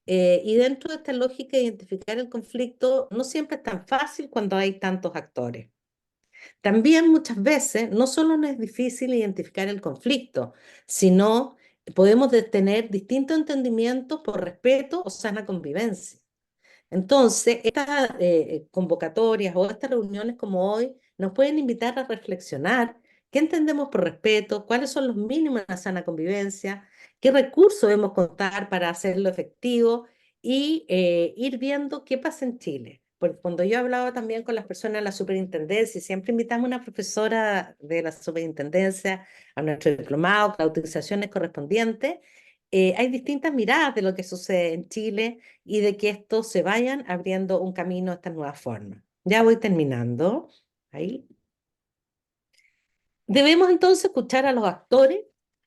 y dentro de esta lógica de identificar el conflicto no siempre es tan fácil cuando hay tantos actores. También muchas veces no solo nos es difícil identificar el conflicto, sino podemos tener distintos entendimientos por respeto o sana convivencia. Entonces, estas convocatorias o estas reuniones como hoy nos pueden invitar a reflexionar qué entendemos por respeto, cuáles son los mínimos de una sana convivencia, qué recursos debemos contar para hacerlo efectivo y ir viendo qué pasa en Chile. Porque cuando yo hablaba también con las personas de la superintendencia, y siempre invitamos a una profesora de la superintendencia, a nuestro diplomado, con las autorizaciones correspondientes, hay distintas miradas de lo que sucede en Chile y de que estos se vayan abriendo un camino a estas nuevas formas. Ya voy terminando. Ahí. Debemos entonces escuchar a los actores,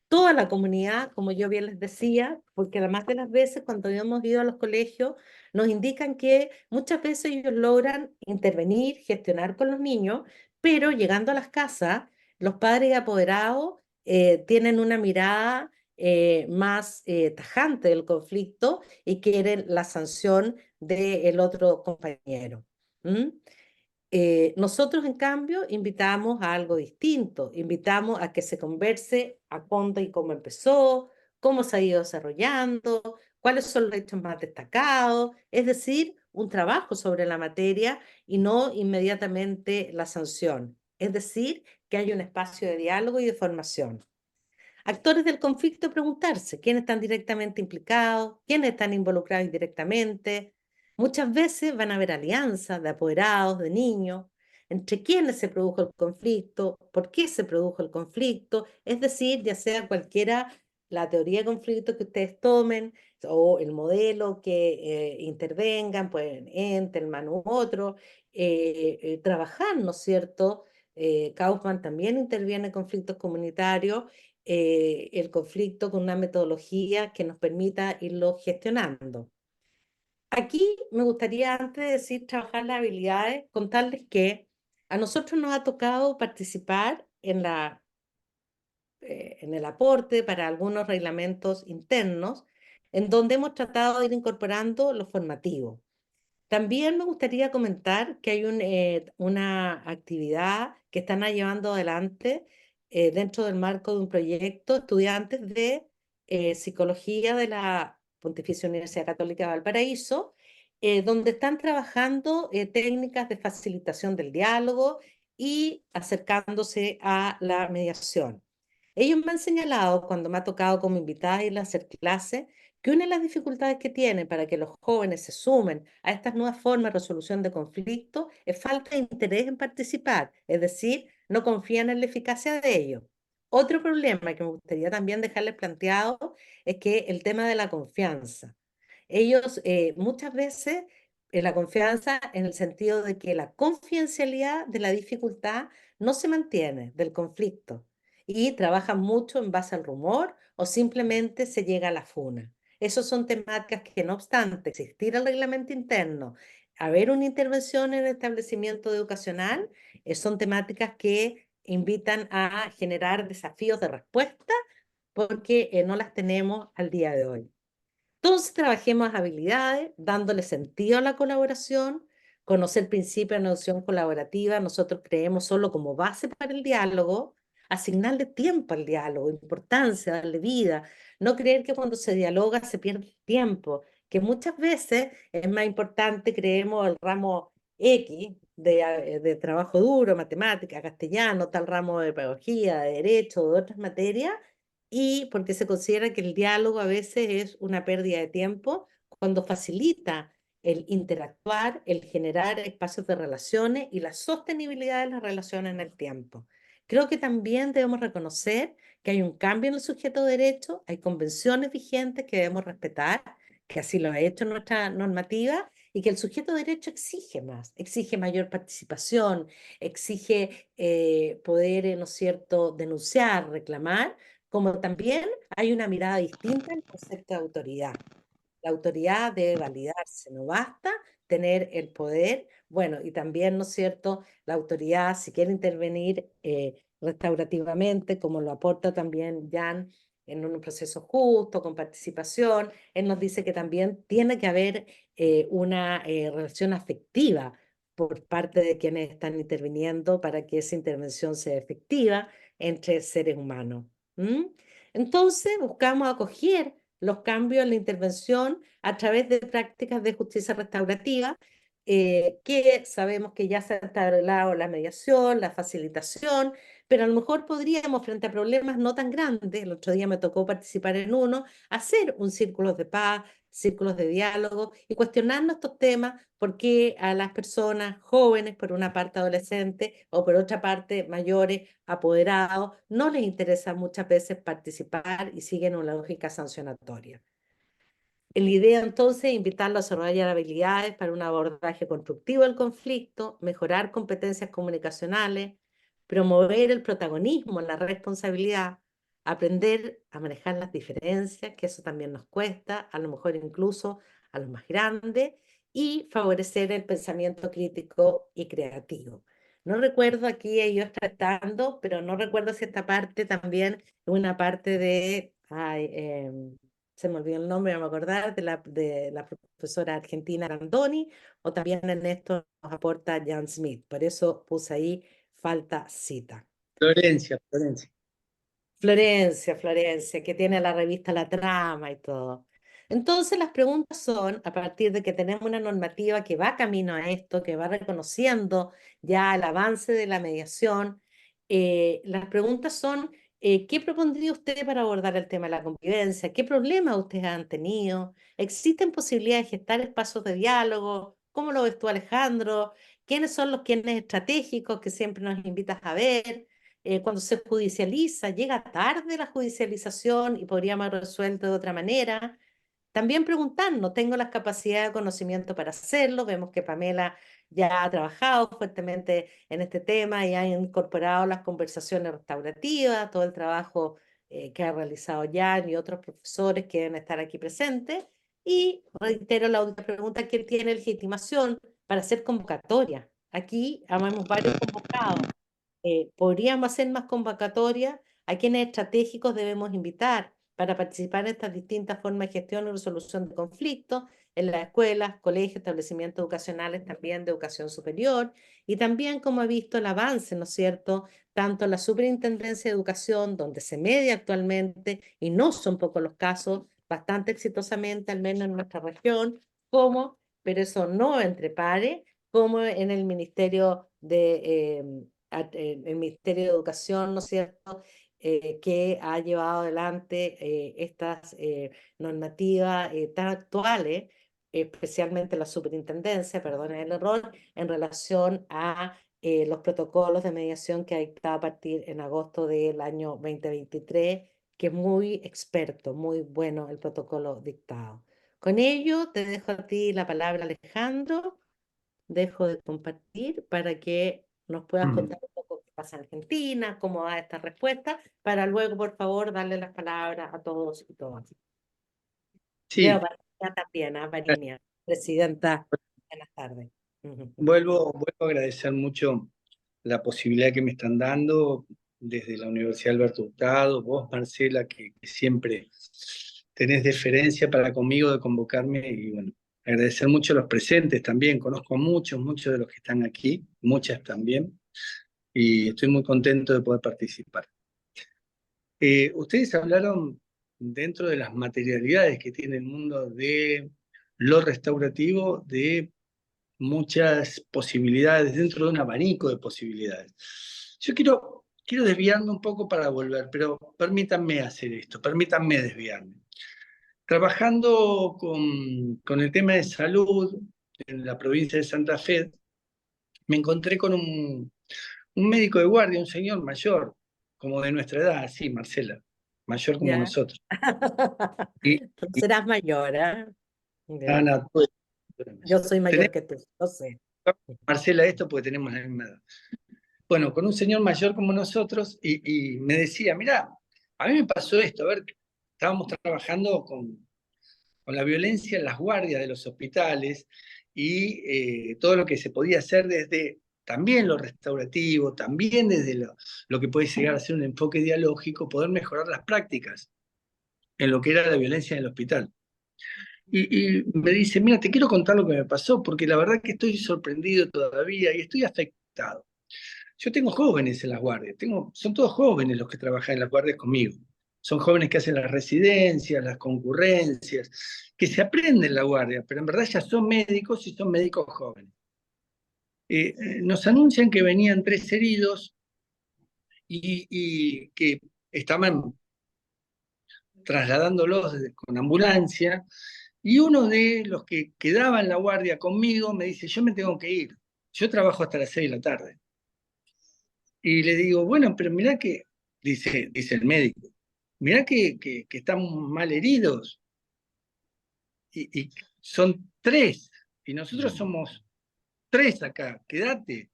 toda la comunidad, como yo bien les decía, porque además de las veces cuando hemos ido a los colegios, nos indican que muchas veces ellos logran intervenir, gestionar con los niños, pero llegando a las casas, los padres y apoderados tienen una mirada más tajante del conflicto y quieren la sanción del otro compañero. ¿Mm? Nosotros, en cambio, invitamos a algo distinto, invitamos a que se converse a fondo y cómo empezó, cómo se ha ido desarrollando, cuáles son los hechos más destacados, es decir, un trabajo sobre la materia y no inmediatamente la sanción, es decir, que hay un espacio de diálogo y de formación. Actores del conflicto, preguntarse quiénes están directamente implicados, quiénes están involucrados indirectamente. Muchas veces van a haber alianzas de apoderados, de niños, entre quiénes se produjo el conflicto, por qué se produjo el conflicto, es decir, ya sea cualquiera la teoría de conflicto que ustedes tomen o el modelo que intervengan, pueden Entelman u otro, trabajar, ¿no es cierto? Kaufman también interviene en conflictos comunitarios el conflicto con una metodología que nos permita irlo gestionando. Aquí me gustaría, antes de decir trabajar las habilidades, contarles que a nosotros nos ha tocado participar en en el aporte para algunos reglamentos internos, en donde hemos tratado de ir incorporando lo formativo. También me gustaría comentar que hay una actividad que están llevando adelante dentro del marco de un proyecto estudiantes de psicología de la Pontificia Universidad Católica de Valparaíso, donde están trabajando técnicas de facilitación del diálogo y acercándose a la mediación. Ellos me han señalado, cuando me ha tocado como invitada ir a hacer clase, que una de las dificultades que tienen para que los jóvenes se sumen a estas nuevas formas de resolución de conflictos es falta de interés en participar, es decir, no confían en la eficacia de ello. Otro problema que me gustaría también dejarles planteado es que el tema de la confianza. Ellos muchas veces, la confianza en el sentido de que la confidencialidad de la dificultad no se mantiene del conflicto y trabajan mucho en base al rumor o simplemente se llega a la funa. Esas son temáticas que, no obstante existir el reglamento interno, haber una intervención en el establecimiento educacional, son temáticas que invitan a generar desafíos de respuesta porque no las tenemos al día de hoy. Entonces trabajemos habilidades, dándole sentido a la colaboración, conocer principios de negociación colaborativa, nosotros creemos solo como base para el diálogo, asignarle tiempo al diálogo, importancia, darle vida, no creer que cuando se dialoga se pierde el tiempo, que muchas veces es más importante, creemos, el ramo X de trabajo duro, matemática, castellano, tal ramo de pedagogía, de derecho, de otras materias, y porque se considera que el diálogo a veces es una pérdida de tiempo cuando facilita el interactuar, el generar espacios de relaciones y la sostenibilidad de las relaciones en el tiempo. Creo que también debemos reconocer que hay un cambio en el sujeto de derecho, hay convenciones vigentes que debemos respetar, que así lo ha hecho nuestra normativa, y que el sujeto de derecho exige más, exige mayor participación, exige poder, ¿no es cierto?, denunciar, reclamar, como también hay una mirada distinta al concepto de autoridad. La autoridad debe validarse, no basta tener el poder, bueno, y también, ¿no es cierto?, la autoridad, si quiere intervenir restaurativamente, como lo aporta también Jan, en un proceso justo, con participación, él nos dice que también tiene que haber una relación afectiva por parte de quienes están interviniendo para que esa intervención sea efectiva entre seres humanos. ¿Mm? Entonces, buscamos acoger los cambios en la intervención a través de prácticas de justicia restaurativa, que sabemos que ya se ha establecido la mediación, la facilitación, pero a lo mejor podríamos, frente a problemas no tan grandes, el otro día me tocó participar en uno, hacer un círculo de paz, círculos de diálogo y cuestionarnos estos temas, porque a las personas jóvenes, por una parte adolescentes o por otra parte mayores, apoderados, no les interesa muchas veces participar y siguen una lógica sancionatoria. La idea entonces es invitarlos a desarrollar habilidades para un abordaje constructivo del conflicto, mejorar competencias comunicacionales, promover el protagonismo, la responsabilidad, aprender a manejar las diferencias, que eso también nos cuesta, a lo mejor incluso a los más grandes, y favorecer el pensamiento crítico y creativo. No recuerdo aquí ellos tratando, pero no recuerdo si esta parte también es una parte de... se me olvidó el nombre, no me acordar, de la profesora argentina Randoni, o también en esto nos aporta Jan Smith. Por eso puse ahí falta cita. Florencia. Florencia, que tiene la revista La Trama y todo. Entonces las preguntas son, a partir de que tenemos una normativa que va camino a esto, que va reconociendo ya el avance de la mediación, las preguntas son, ¿qué propondría usted para abordar el tema de la convivencia? ¿Qué problemas ustedes han tenido? ¿Existen posibilidades de gestar espacios de diálogo? ¿Cómo lo ves tú, Alejandro? ¿Quiénes son los quienes estratégicos que siempre nos invitas a ver? Cuando se judicializa, llega tarde la judicialización y podríamos haber resuelto de otra manera. También preguntarnos, ¿tengo las capacidades de conocimiento para hacerlo? Vemos que Pamela ya ha trabajado fuertemente en este tema y ha incorporado las conversaciones restaurativas, todo el trabajo que ha realizado Jan y otros profesores que deben estar aquí presentes. Y reitero la última pregunta, ¿quién tiene legitimación para hacer convocatoria? Aquí habemos varios convocados. Podríamos hacer más convocatorias a quienes estratégicos debemos invitar para participar en estas distintas formas de gestión y resolución de conflictos en las escuelas, colegios, establecimientos educacionales también de educación superior, y también como he visto el avance, ¿no es cierto?, tanto en la Superintendencia de Educación, donde se media actualmente, y no son pocos los casos, bastante exitosamente, al menos en nuestra región, como, pero eso no entre pares, como en el Ministerio el Ministerio de Educación, ¿no es cierto?, que ha llevado adelante estas normativas tan actuales, especialmente la superintendencia, perdonen el error, en relación a los protocolos de mediación que ha dictado a partir en agosto del año 2023, que es muy experto, muy bueno el protocolo dictado. Con ello, te dejo a ti la palabra, Alejandro. Dejo de compartir para que nos puedas contar un poco qué pasa en Argentina, cómo va esta respuesta, para luego, por favor, darle las palabras a todos y todas. Veo a Sí, Varinia también, a Varinia, presidenta. Buenas tardes. vuelvo a agradecer mucho la posibilidad que me están dando desde la Universidad Alberto Hurtado, vos, Marcela, que siempre tenés deferencia para conmigo de convocarme, y bueno, agradecer mucho a los presentes también, conozco a muchos de los que están aquí, muchas también, y estoy muy contento de poder participar. Ustedes hablaron dentro de las materialidades que tiene el mundo de lo restaurativo, de muchas posibilidades, dentro de un abanico de posibilidades. Yo quiero desviarme un poco para volver, pero permítanme hacer esto, permítanme desviarme. Trabajando con el tema de salud en la provincia de Santa Fe, me encontré con un médico de guardia, un señor mayor, como de nuestra edad, sí, Marcela, mayor como Ya. nosotros. Y, Tú serás mayor, ¿eh? Ya. Ana, Yo soy mayor tenés, que tú, lo sé. Marcela, esto porque tenemos la misma edad. Bueno, con un señor mayor como nosotros, y me decía, mirá, a mí me pasó esto, a ver, estábamos trabajando con la violencia en las guardias de los hospitales y todo lo que se podía hacer desde también lo restaurativo, también desde lo que puede llegar a ser un enfoque dialógico, poder mejorar las prácticas en lo que era la violencia en el hospital. Y me dice, mira, te quiero contar lo que me pasó, porque la verdad que estoy sorprendido todavía y estoy afectado. Yo tengo jóvenes en las guardias, son todos jóvenes los que trabajan en las guardias conmigo. Son jóvenes que hacen las residencias, las concurrencias, que se aprenden la guardia, pero en verdad ya son médicos y son médicos jóvenes. Nos anuncian que venían 3 heridos y que estaban trasladándolos con ambulancia, y uno de los que quedaba en la guardia conmigo me dice, yo me tengo que ir, yo trabajo hasta las 6 de la tarde. Y le digo, bueno, pero mirá que, dice el médico, mirá que están mal heridos, y son 3, y nosotros somos 3 acá, quédate.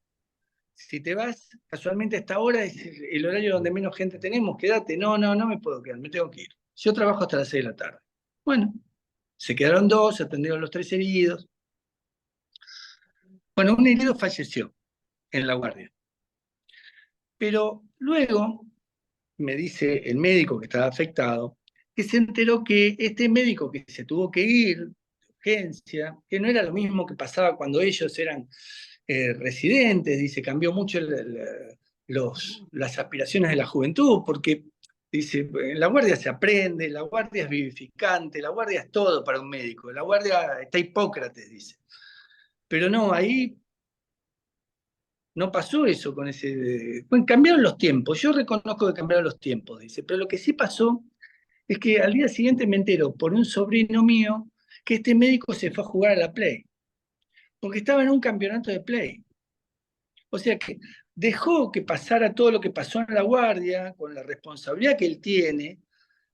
Si te vas, casualmente a esta hora es el horario donde menos gente tenemos, quédate. No me puedo quedar, me tengo que ir. Yo trabajo hasta las 6 de la tarde. Bueno, se quedaron 2, se atendieron los 3 heridos. Bueno, un herido falleció en la guardia. Pero luego me dice el médico que estaba afectado, que se enteró que este médico que se tuvo que ir de urgencia, que no era lo mismo que pasaba cuando ellos eran residentes, dice, cambió mucho las aspiraciones de la juventud, porque dice, en la guardia se aprende, la guardia es vivificante, la guardia es todo para un médico, la guardia está Hipócrates, dice. Pero no, ahí no pasó eso con ese... Bueno, cambiaron los tiempos, yo reconozco que cambiaron los tiempos, dice, pero lo que sí pasó es que al día siguiente me entero por un sobrino mío que este médico se fue a jugar a la Play, porque estaba en un campeonato de Play. O sea que dejó que pasara todo lo que pasó en la guardia, con la responsabilidad que él tiene,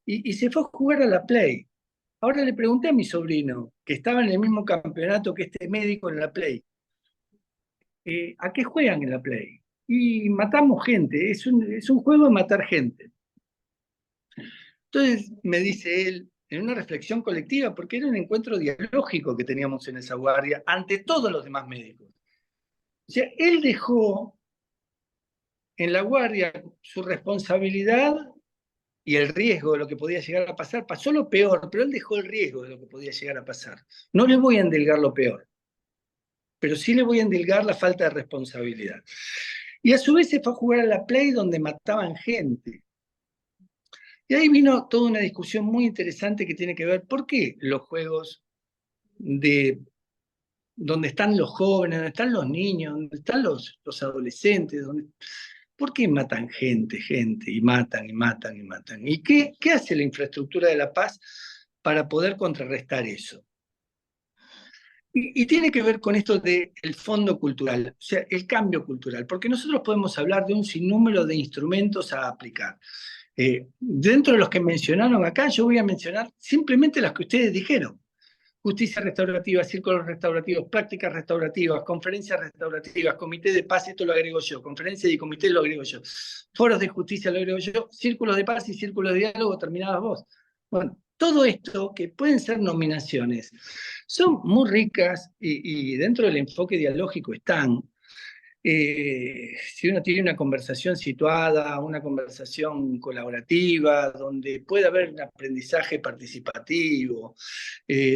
y se fue a jugar a la Play. Ahora le pregunté a mi sobrino, que estaba en el mismo campeonato que este médico en la Play, ¿a qué juegan en la Play? Y matamos gente, es un juego de matar gente. Entonces me dice él, en una reflexión colectiva, porque era un encuentro dialógico que teníamos en esa guardia ante todos los demás médicos. O sea, él dejó en la guardia su responsabilidad y el riesgo de lo que podía llegar a pasar. Pasó lo peor, pero él dejó el riesgo de lo que podía llegar a pasar. No le voy a endilgar lo peor, pero sí le voy a endilgar la falta de responsabilidad. Y a su vez se fue a jugar a la Play donde mataban gente. Y ahí vino toda una discusión muy interesante que tiene que ver por qué los juegos de donde están los jóvenes, donde están los niños, donde están los adolescentes, ¿por qué matan gente, y matan, y matan, y matan? ¿Y qué hace la infraestructura de la paz para poder contrarrestar eso? Y tiene que ver con esto del fondo cultural, o sea, el cambio cultural, porque nosotros podemos hablar de un sinnúmero de instrumentos a aplicar. Dentro de los que mencionaron acá, yo voy a mencionar simplemente las que ustedes dijeron. Justicia restaurativa, círculos restaurativos, prácticas restaurativas, conferencias restaurativas, comité de paz, esto lo agrego yo, conferencia y comité lo agrego yo, foros de justicia lo agrego yo, círculos de paz y círculos de diálogo terminabas vos. Bueno, todo esto, que pueden ser nominaciones, son muy ricas y dentro del enfoque dialógico están. Si uno tiene una conversación situada, una conversación colaborativa, donde puede haber un aprendizaje participativo,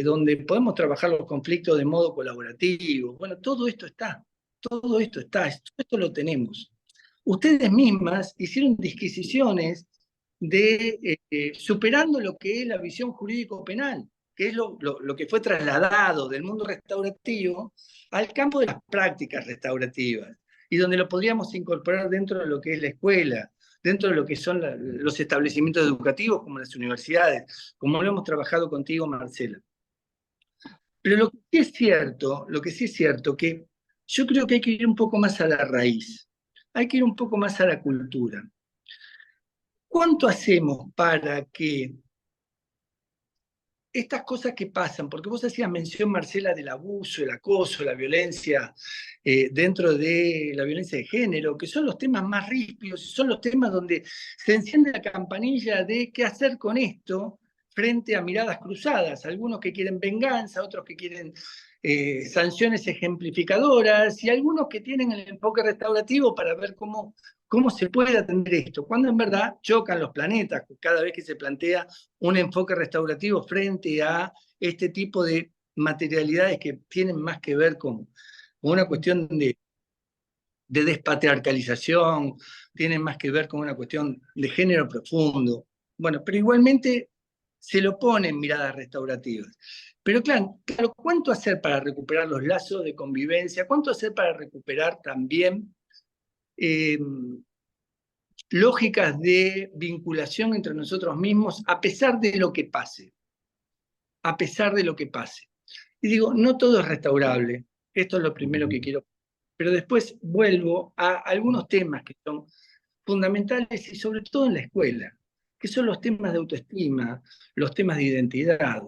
donde podemos trabajar los conflictos de modo colaborativo, bueno, todo esto está, todo esto lo tenemos. Ustedes mismas hicieron disquisiciones de superando lo que es la visión jurídico-penal, que es lo que fue trasladado del mundo restaurativo al campo de las prácticas restaurativas, y donde lo podríamos incorporar dentro de lo que es la escuela, dentro de lo que son los establecimientos educativos, como las universidades, como lo hemos trabajado contigo, Marcela. Pero lo que sí es cierto, que yo creo que hay que ir un poco más a la raíz, hay que ir un poco más a la cultura. ¿Cuánto hacemos para que estas cosas que pasan, porque vos hacías mención, Marcela, del abuso, el acoso, la violencia dentro de la violencia de género, que son los temas más ríspidos, son los temas donde se enciende la campanilla de qué hacer con esto frente a miradas cruzadas, algunos que quieren venganza, otros que quieren sanciones ejemplificadoras, y algunos que tienen el enfoque restaurativo para ver cómo se puede atender esto, cuando en verdad chocan los planetas cada vez que se plantea un enfoque restaurativo frente a este tipo de materialidades que tienen más que ver con una cuestión de despatriarcalización, tienen más que ver con una cuestión de género profundo. Bueno, pero igualmente se lo ponen miradas restaurativas. Pero claro, ¿cuánto hacer para recuperar los lazos de convivencia? ¿Cuánto hacer para recuperar también lógicas de vinculación entre nosotros mismos a pesar de lo que pase? A pesar de lo que pase. Y digo, no todo es restaurable. Esto es lo primero que quiero. Pero después vuelvo a algunos temas que son fundamentales y sobre todo en la escuela, que son los temas de autoestima, los temas de identidad.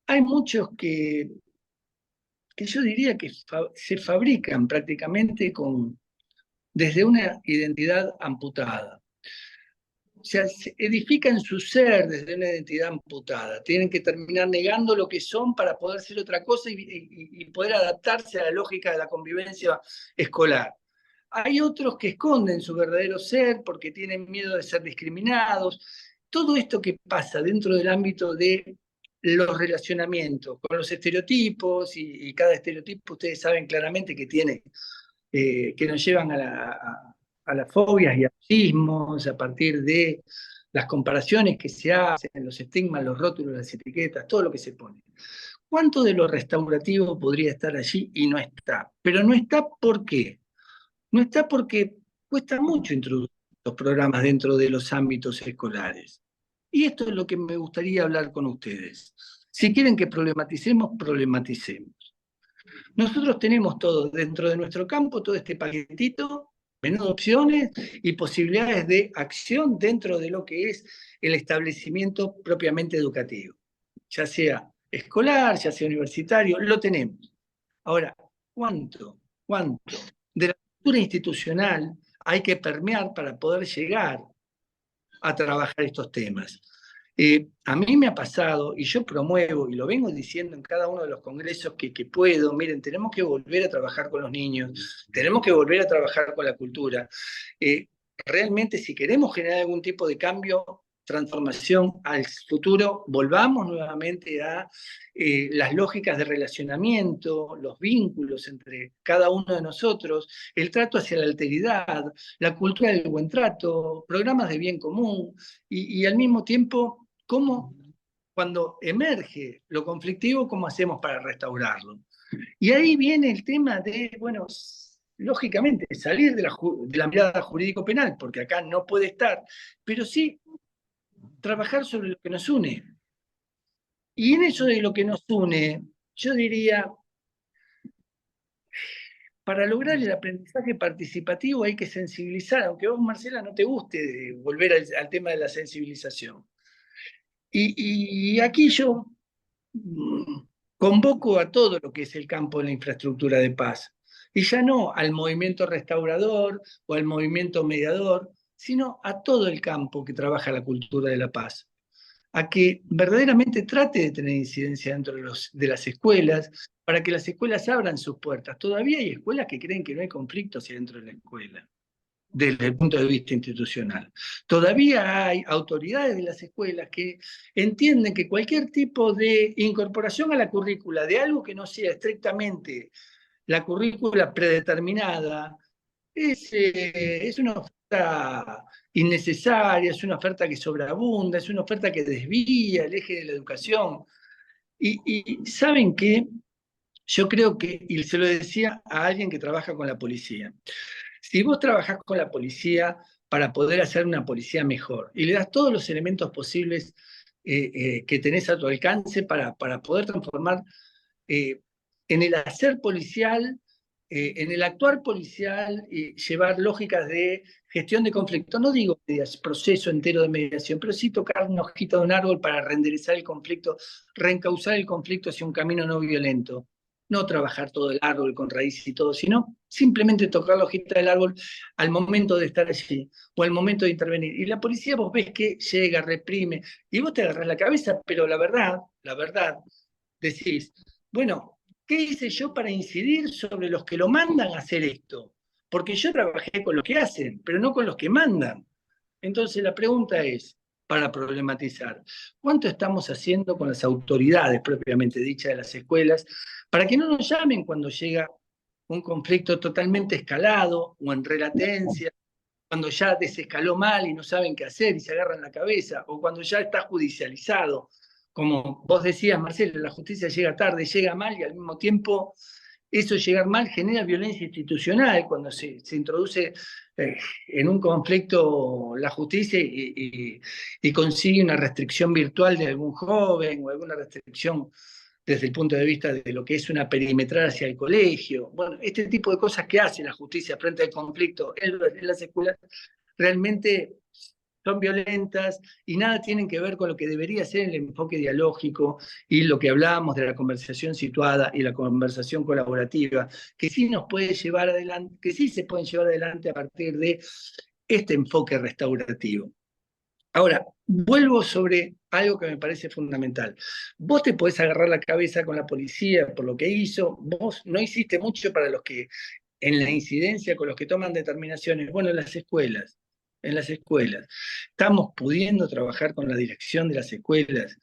Hay muchos que yo diría que se fabrican prácticamente desde una identidad amputada. O sea, se edifican su ser desde una identidad amputada. Tienen que terminar negando lo que son para poder ser otra cosa y poder adaptarse a la lógica de la convivencia escolar. Hay otros que esconden su verdadero ser porque tienen miedo de ser discriminados. Todo esto que pasa dentro del ámbito de los relacionamientos con los estereotipos, y cada estereotipo ustedes saben claramente que tiene, que nos llevan a las fobias y a los sismos, a partir de las comparaciones que se hacen, los estigmas, los rótulos, las etiquetas, todo lo que se pone. ¿Cuánto de lo restaurativo podría estar allí y no está? Pero no está ¿por qué? No está porque cuesta mucho introducir los programas dentro de los ámbitos escolares. Y esto es lo que me gustaría hablar con ustedes. Si quieren que problematicemos, problematicemos. Nosotros tenemos todo dentro de nuestro campo, todo este paquetito, menú de opciones y posibilidades de acción dentro de lo que es el establecimiento propiamente educativo. Ya sea escolar, ya sea universitario, lo tenemos. Ahora, ¿cuánto de la cultura institucional hay que permear para poder llegar a trabajar estos temas? A mí me ha pasado, y yo promuevo, y lo vengo diciendo en cada uno de los congresos que puedo, miren, tenemos que volver a trabajar con los niños, tenemos que volver a trabajar con la cultura. Realmente, si queremos generar algún tipo de cambio, transformación al futuro, volvamos nuevamente a las lógicas de relacionamiento, los vínculos entre cada uno de nosotros, el trato hacia la alteridad, la cultura del buen trato, programas de bien común, y al mismo tiempo, cómo cuando emerge lo conflictivo, cómo hacemos para restaurarlo. Y ahí viene el tema de, bueno, lógicamente, salir de la mirada jurídico-penal, porque acá no puede estar, pero sí trabajar sobre lo que nos une. Y en eso de lo que nos une, yo diría, para lograr el aprendizaje participativo hay que sensibilizar, aunque vos, Marcela, no te guste volver al tema de la sensibilización. Y aquí yo convoco a todo lo que es el campo de la infraestructura de paz, y ya no al movimiento restaurador o al movimiento mediador, sino a todo el campo que trabaja la cultura de la paz, a que verdaderamente trate de tener incidencia dentro de las escuelas, para que las escuelas abran sus puertas. Todavía hay escuelas que creen que no hay conflicto hacia dentro de la escuela, desde el punto de vista institucional. Todavía hay autoridades de las escuelas que entienden que cualquier tipo de incorporación a la currícula de algo que no sea estrictamente la currícula predeterminada es una oferta innecesaria, es una oferta que sobreabunda, es una oferta que desvía el eje de la educación. Y ¿saben qué? Yo creo que, y se lo decía a alguien que trabaja con la policía, si vos trabajás con la policía para poder hacer una policía mejor y le das todos los elementos posibles que tenés a tu alcance para poder transformar en el hacer policial, en el actuar policial, llevar lógicas de gestión de conflicto. No digo proceso entero de mediación, pero sí tocar una hojita de un árbol para renderizar el conflicto, reencauzar el conflicto hacia un camino no violento. No trabajar todo el árbol con raíz y todo, sino simplemente tocar la hojita del árbol al momento de estar allí o al momento de intervenir. Y la policía vos ves que llega, reprime, y vos te agarrás la cabeza, pero la verdad, decís, bueno, ¿qué hice yo para incidir sobre los que lo mandan a hacer esto? Porque yo trabajé con los que hacen, pero no con los que mandan. Entonces la pregunta es, para problematizar, ¿cuánto estamos haciendo con las autoridades propiamente dichas de las escuelas para que no nos llamen cuando llega un conflicto totalmente escalado o en relatencia, cuando ya desescaló mal y no saben qué hacer y se agarran la cabeza, o cuando ya está judicializado? Como vos decías, Marcelo, la justicia llega tarde, llega mal, y al mismo tiempo eso llegar mal genera violencia institucional cuando se introduce en un conflicto la justicia y consigue una restricción virtual de algún joven o alguna restricción desde el punto de vista de lo que es una perimetral hacia el colegio. Bueno, este tipo de cosas que hace la justicia frente al conflicto en las escuelas realmente son violentas y nada tienen que ver con lo que debería ser el enfoque dialógico y lo que hablábamos de la conversación situada y la conversación colaborativa, que sí nos puede llevar adelante, que sí se pueden llevar adelante a partir de este enfoque restaurativo. Ahora, vuelvo sobre algo que me parece fundamental. Vos te podés agarrar la cabeza con la policía por lo que hizo, vos no hiciste mucho para los que, en la incidencia con los que toman determinaciones, bueno, en las escuelas. Estamos pudiendo trabajar con la dirección de las escuelas.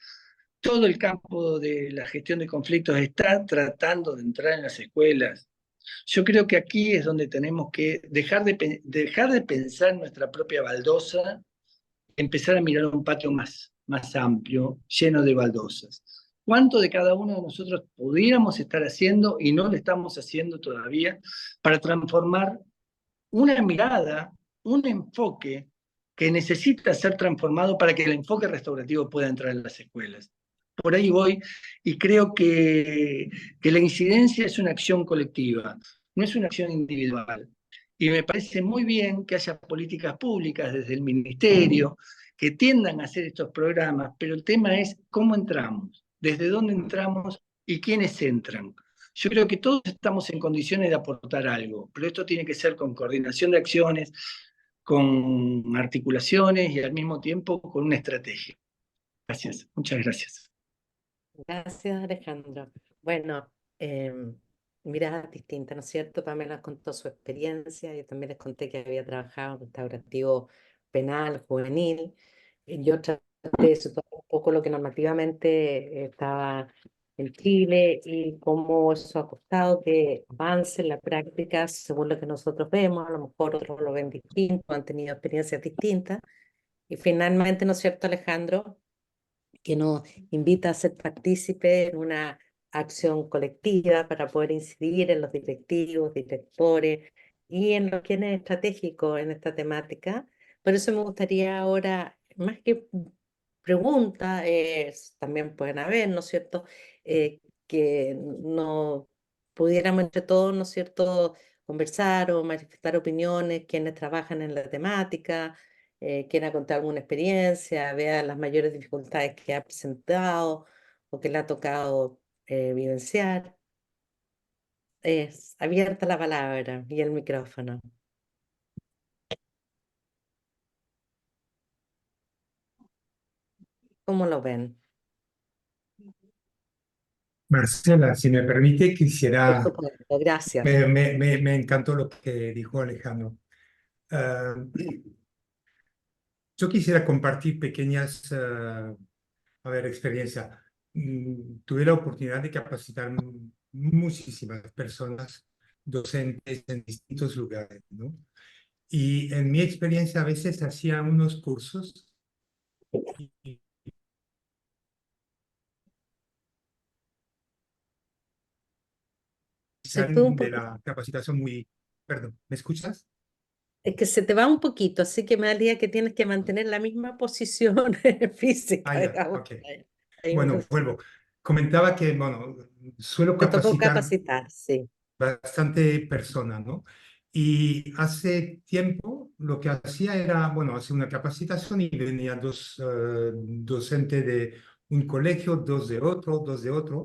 Todo el campo de la gestión de conflictos está tratando de entrar en las escuelas. Yo creo que aquí es donde tenemos que dejar de pensar en nuestra propia baldosa, empezar a mirar un patio más amplio, lleno de baldosas. ¿Cuánto de cada uno de nosotros pudiéramos estar haciendo y no lo estamos haciendo todavía para transformar una mirada, un enfoque que necesita ser transformado para que el enfoque restaurativo pueda entrar en las escuelas? Por ahí voy, y creo que la incidencia es una acción colectiva, no es una acción individual. Y me parece muy bien que haya políticas públicas desde el ministerio que tiendan a hacer estos programas, pero el tema es cómo entramos, desde dónde entramos y quiénes entran. Yo creo que todos estamos en condiciones de aportar algo, pero esto tiene que ser con coordinación de acciones, con articulaciones y al mismo tiempo con una estrategia. Gracias, muchas gracias. Gracias, Alejandro. Bueno, miradas distintas, ¿no es cierto? Pamela contó su experiencia, yo también les conté que había trabajado en restaurativo penal, juvenil. Yo traté de situar un poco lo que normativamente estaba en Chile y cómo eso ha costado que avance en la práctica según lo que nosotros vemos. A lo mejor otros lo ven distinto, han tenido experiencias distintas. Y finalmente, ¿no es cierto, Alejandro? Que nos invita a ser partícipe en una acción colectiva para poder incidir en los directivos, directores y en lo que es estratégico en esta temática. Por eso me gustaría ahora, más que preguntas, también pueden haber, ¿no es cierto?, que no pudiéramos entre todos, ¿no es cierto?, conversar o manifestar opiniones, quienes trabajan en la temática, quiera contar alguna experiencia, vea las mayores dificultades que ha presentado o que le ha tocado vivenciar. Es abierta la palabra y el micrófono. ¿Cómo lo ven? Marcela, si me permite, Por quisiera, supuesto, gracias. me encantó lo que dijo Alejandro. Ah, yo quisiera compartir pequeñas, a ver, experiencias. Tuve la oportunidad de capacitar muchísimas personas, docentes en distintos lugares, ¿no? Y en mi experiencia a veces hacía unos cursos y Se fue un salen de poquito, la capacitación muy... Perdón, ¿me escuchas? es que se te va un poquito, así que me da el día que tienes que mantener la misma posición Ah, física, ya, digamos. ok. Ahí me Bueno, vuelvo. Comentaba que, bueno, suelo te tocó capacitar capacitar, sí. bastante persona, ¿no? Y hace tiempo lo que hacía era, bueno, hacer una capacitación y venía dos docentes de un colegio, dos de otro.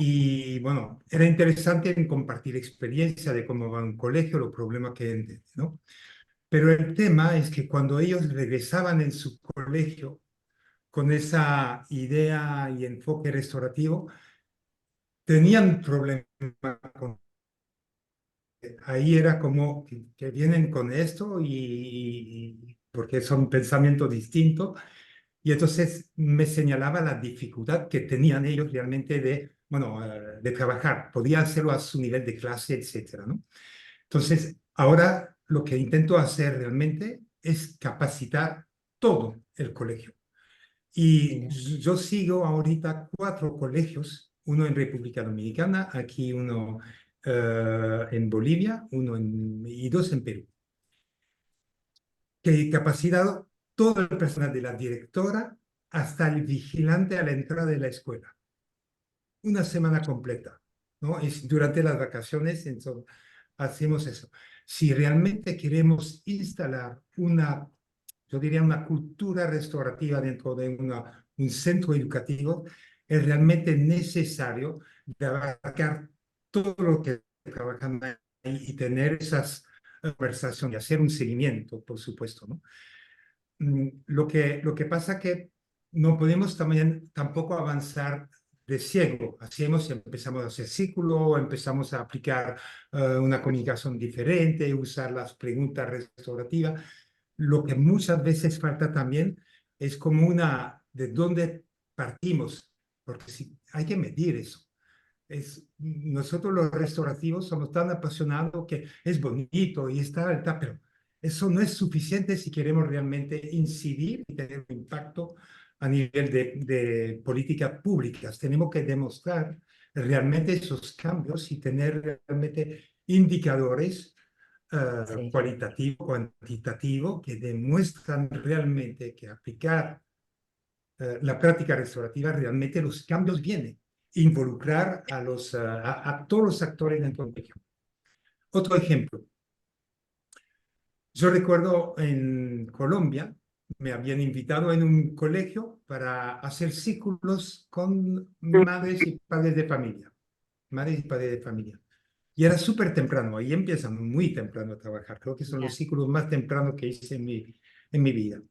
Y bueno, era interesante en compartir experiencia de cómo va un colegio, los problemas que entienden, ¿no? Pero el tema es que cuando ellos regresaban en su colegio con esa idea y enfoque restaurativo, tenían problemas con... Ahí era como que vienen con esto y porque son pensamientos distintos. Y entonces me señalaba la dificultad que tenían ellos realmente de, bueno, de trabajar. Podían hacerlo a su nivel de clase, etcétera, ¿no? Entonces, ahora lo que intento hacer realmente es capacitar todo el colegio. Y Ya. yo sigo ahorita 4 colegios, uno en República Dominicana, aquí uno en Bolivia, y 2 en Perú, que he capacitado todo el personal de la directora hasta el vigilante a la entrada de la escuela. Una semana completa, ¿no? Es durante las vacaciones, entonces hacemos eso. Si realmente queremos instalar una, yo diría, una cultura restaurativa dentro de un centro educativo, es realmente necesario de abarcar todo lo que trabajan ahí y tener esas conversaciones y hacer un seguimiento, por supuesto, ¿no? Lo que pasa que no podemos también tampoco avanzar de ciego. Hacemos, empezamos a hacer círculo, empezamos a aplicar una comunicación diferente, usar las preguntas restaurativas. Lo que muchas veces falta también es como una, de dónde partimos, porque si, hay que medir eso. Nosotros los restaurativos somos tan apasionados que es bonito y está, pero eso no es suficiente si queremos realmente incidir y tener un impacto a nivel de políticas públicas. Tenemos que demostrar realmente esos cambios y tener realmente indicadores Sí, cualitativos, cuantitativos, que demuestran realmente que aplicar la práctica restaurativa realmente los cambios vienen. Involucrar a todos los actores dentro del colegio. Otro ejemplo. Yo recuerdo en Colombia, me habían invitado en un colegio para hacer círculos con madres y padres de familia. Madres y padres de familia. Y era súper temprano, ahí empiezan muy temprano a trabajar. Creo que son los ya. círculos más tempranos que hice en mi vida.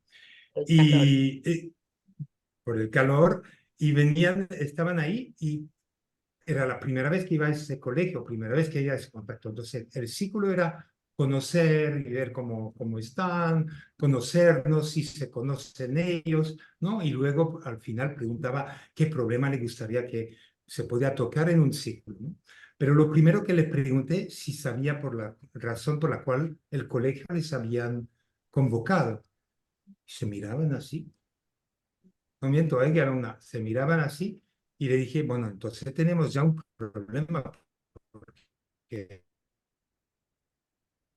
El calor. Y por el calor, y venían, estaban ahí y era la primera vez que iba a ese colegio, primera vez que iba a ese contacto. Entonces, el ciclo era conocer y ver cómo están, conocernos, si se conocen ellos, ¿no? Y luego al final preguntaba qué problema le gustaría que se podía tocar en un ciclo, ¿no? Pero lo primero que le pregunté si sabía por la razón por la cual el colegio les habían convocado. Se miraban así. No miento, que era se miraban así y le dije, bueno, entonces tenemos ya un problema porque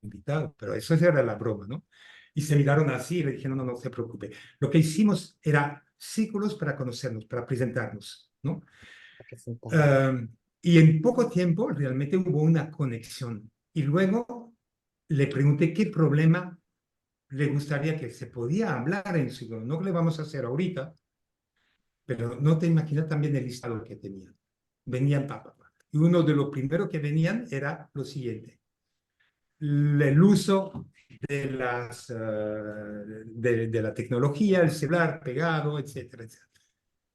invitado, pero eso era la broma, ¿no? Y se miraron así y le dije, no, no, no se preocupe. Lo que hicimos era círculos para conocernos, para presentarnos, ¿no? Um, y en poco tiempo realmente hubo una conexión. Y luego le pregunté qué problema le gustaría que se podía hablar en su, no que le vamos a hacer ahorita, pero no te imaginas también el listado que tenían. Venían papá. Y uno de los primeros que venían era lo siguiente. El uso de, de la tecnología, el celular pegado, etcétera, etcétera.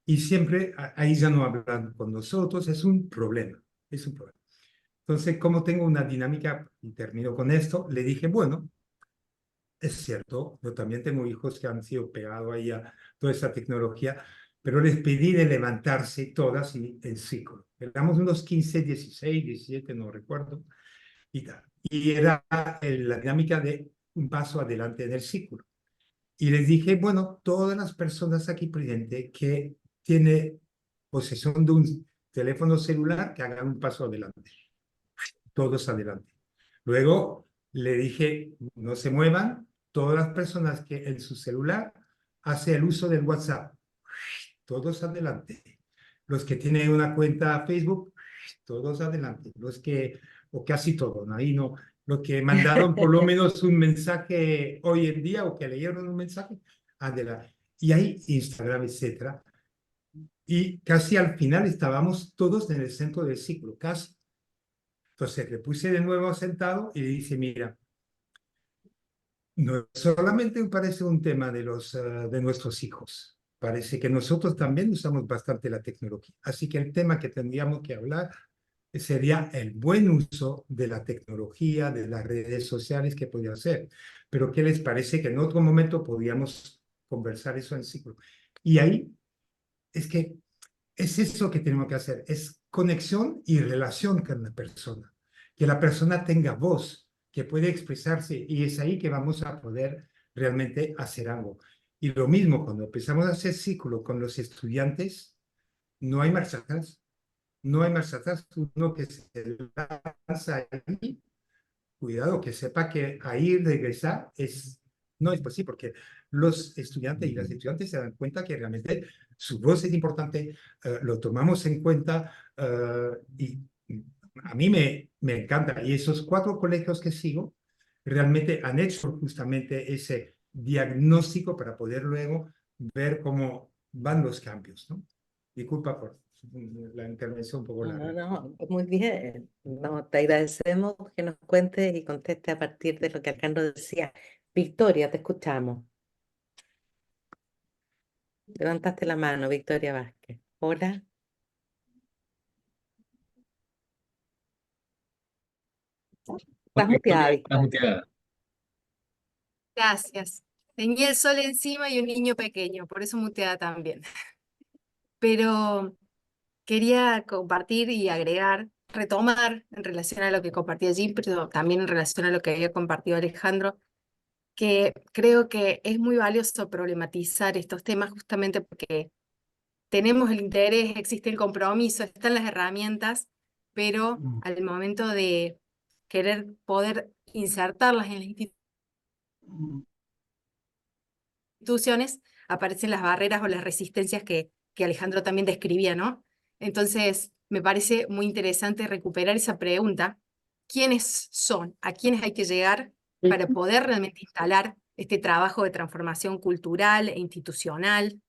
Y siempre ahí ya no hablan con nosotros, es un problema, es un problema. Entonces, como tengo una dinámica, y termino con esto, le dije, bueno, es cierto, yo también tengo hijos que han sido pegados ahí a toda esa tecnología, pero les pedí de levantarse todas y en ciclo. Éramos unos 15, 16, 17, no recuerdo, y tal. Y era la dinámica de un paso adelante en el ciclo. Y les dije, bueno, todas las personas aquí presentes que tiene posesión de un teléfono celular, que hagan un paso adelante. Todos adelante. Luego le dije, no se muevan, todas las personas que en su celular hace el uso del WhatsApp. Todos adelante. Los que tienen una cuenta Facebook, todos adelante. Los que, o casi todos, ¿no? Ahí no. Los que mandaron por lo menos un mensaje hoy en día o que leyeron un mensaje, adelante. Y ahí Instagram, etcétera. Y casi al final estábamos todos en el centro del ciclo, casi. Entonces le puse de nuevo sentado y le dije, mira, no solamente me parece un tema de nuestros hijos, parece que nosotros también usamos bastante la tecnología. Así que el tema que tendríamos que hablar sería el buen uso de la tecnología, de las redes sociales que podía hacer. Pero ¿qué les parece que en otro momento podíamos conversar eso en ciclo? Y ahí es que es eso que tenemos que hacer, es conexión y relación con la persona. Que la persona tenga voz, que puede expresarse, y es ahí que vamos a poder realmente hacer algo. Y lo mismo, cuando empezamos a hacer ciclo con los estudiantes, no hay marcha atrás. No hay marcha atrás. Uno que se lanza ahí, cuidado, que sepa que ahí regresar no es posible, porque los estudiantes y las estudiantes se dan cuenta que realmente su voz es importante, lo tomamos en cuenta, y a mí me encanta. Y esos 4 colegios que sigo realmente han hecho justamente ese diagnóstico para poder luego ver cómo van los cambios, ¿no? Disculpa por la intervención un poco No, no, larga. no, muy bien. No, te agradecemos que nos cuentes y contestes a partir de lo que Alejandro decía. Victoria, te escuchamos. Levantaste la mano, Victoria Vázquez. Hola. Estás muteada, Victoria, estás Victoria. muteada. Gracias. Tenía el sol encima y un niño pequeño, por eso muteada también. Pero quería compartir y agregar, retomar en relación a lo que compartí allí, pero también en relación a lo que había compartido Alejandro, que creo que es muy valioso problematizar estos temas justamente porque tenemos el interés, existe el compromiso, están las herramientas, pero al momento de querer poder insertarlas en las instituciones, aparecen las barreras o las resistencias que Alejandro también describía, ¿no? Entonces, me parece muy interesante recuperar esa pregunta. ¿Quiénes son? ¿A quiénes hay que llegar para poder realmente instalar este trabajo de transformación cultural e institucional,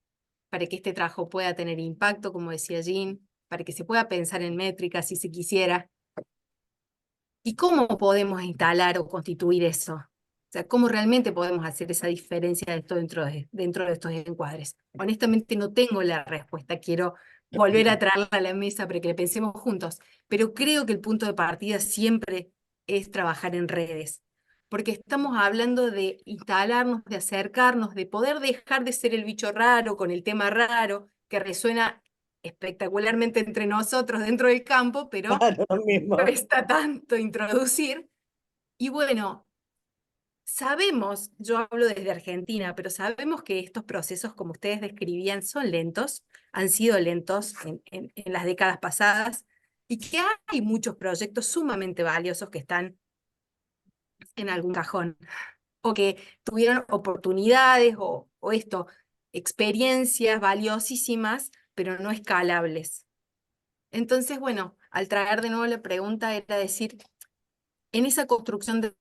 para que este trabajo pueda tener impacto, como decía Jean, para que se pueda pensar en métricas si se quisiera? ¿Y cómo podemos instalar o constituir eso? O sea, ¿cómo realmente podemos hacer esa diferencia de esto dentro de estos encuadres? Honestamente no tengo la respuesta, quiero volver a traerla a la mesa para que la pensemos juntos, pero creo que el punto de partida siempre es trabajar en redes, porque estamos hablando de instalarnos, de acercarnos, de poder dejar de ser el bicho raro con el tema raro, que resuena espectacularmente entre nosotros dentro del campo, pero Claro, lo mismo. cuesta tanto introducir. Y bueno, sabemos, yo hablo desde Argentina, pero sabemos que estos procesos, como ustedes describían, son lentos, han sido lentos en las décadas pasadas, y que hay muchos proyectos sumamente valiosos que están en algún cajón, o que tuvieron oportunidades o experiencias valiosísimas, pero no escalables. Entonces, bueno, al traer de nuevo la pregunta era decir, en esa construcción de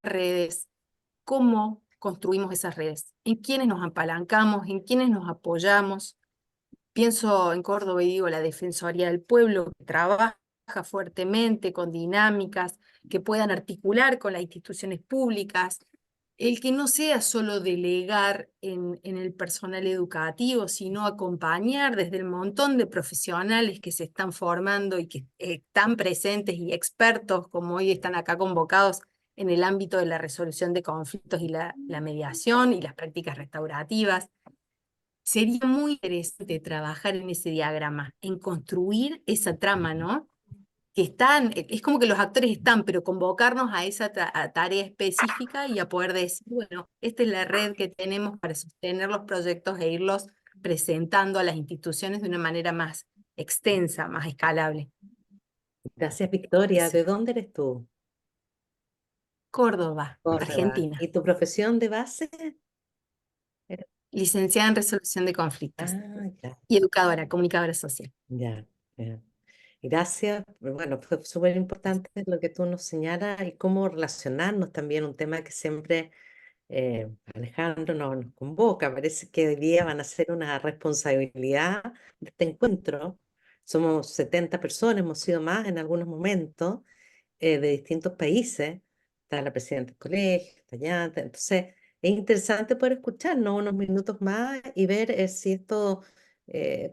redes, ¿cómo construimos esas redes? ¿En quiénes nos apalancamos? ¿En quiénes nos apoyamos? Pienso en Córdoba y digo la Defensoría del Pueblo, que trabaja fuertemente con dinámicas que puedan articular con las instituciones públicas, el que no sea solo delegar en el personal educativo, sino acompañar desde el montón de profesionales que se están formando y que están presentes y expertos, como hoy están acá convocados en el ámbito de la resolución de conflictos y la mediación y las prácticas restaurativas. Sería muy interesante trabajar en ese diagrama, en construir esa trama, ¿no? Que están, es como que los actores están, pero convocarnos a esa tarea específica y a poder decir, bueno, esta es la red que tenemos para sostener los proyectos e irlos presentando a las instituciones de una manera más extensa, más escalable. Gracias, Victoria. Eso. ¿De dónde eres tú? Córdoba, Córdoba. Argentina. ¿Y tu profesión de base? Licenciada en resolución de conflictos Ah, ya, y educadora, comunicadora social. ya, ya. Gracias. Bueno, fue súper importante lo que tú nos señalas y cómo relacionarnos también, un tema que siempre Alejandro nos convoca. Parece que hoy día van a ser una responsabilidad de este encuentro. Somos 70 personas, hemos sido más en algunos momentos, de distintos países. Está la presidenta del colegio, está Yanta. Entonces, es interesante poder escucharnos unos minutos más y ver si esto,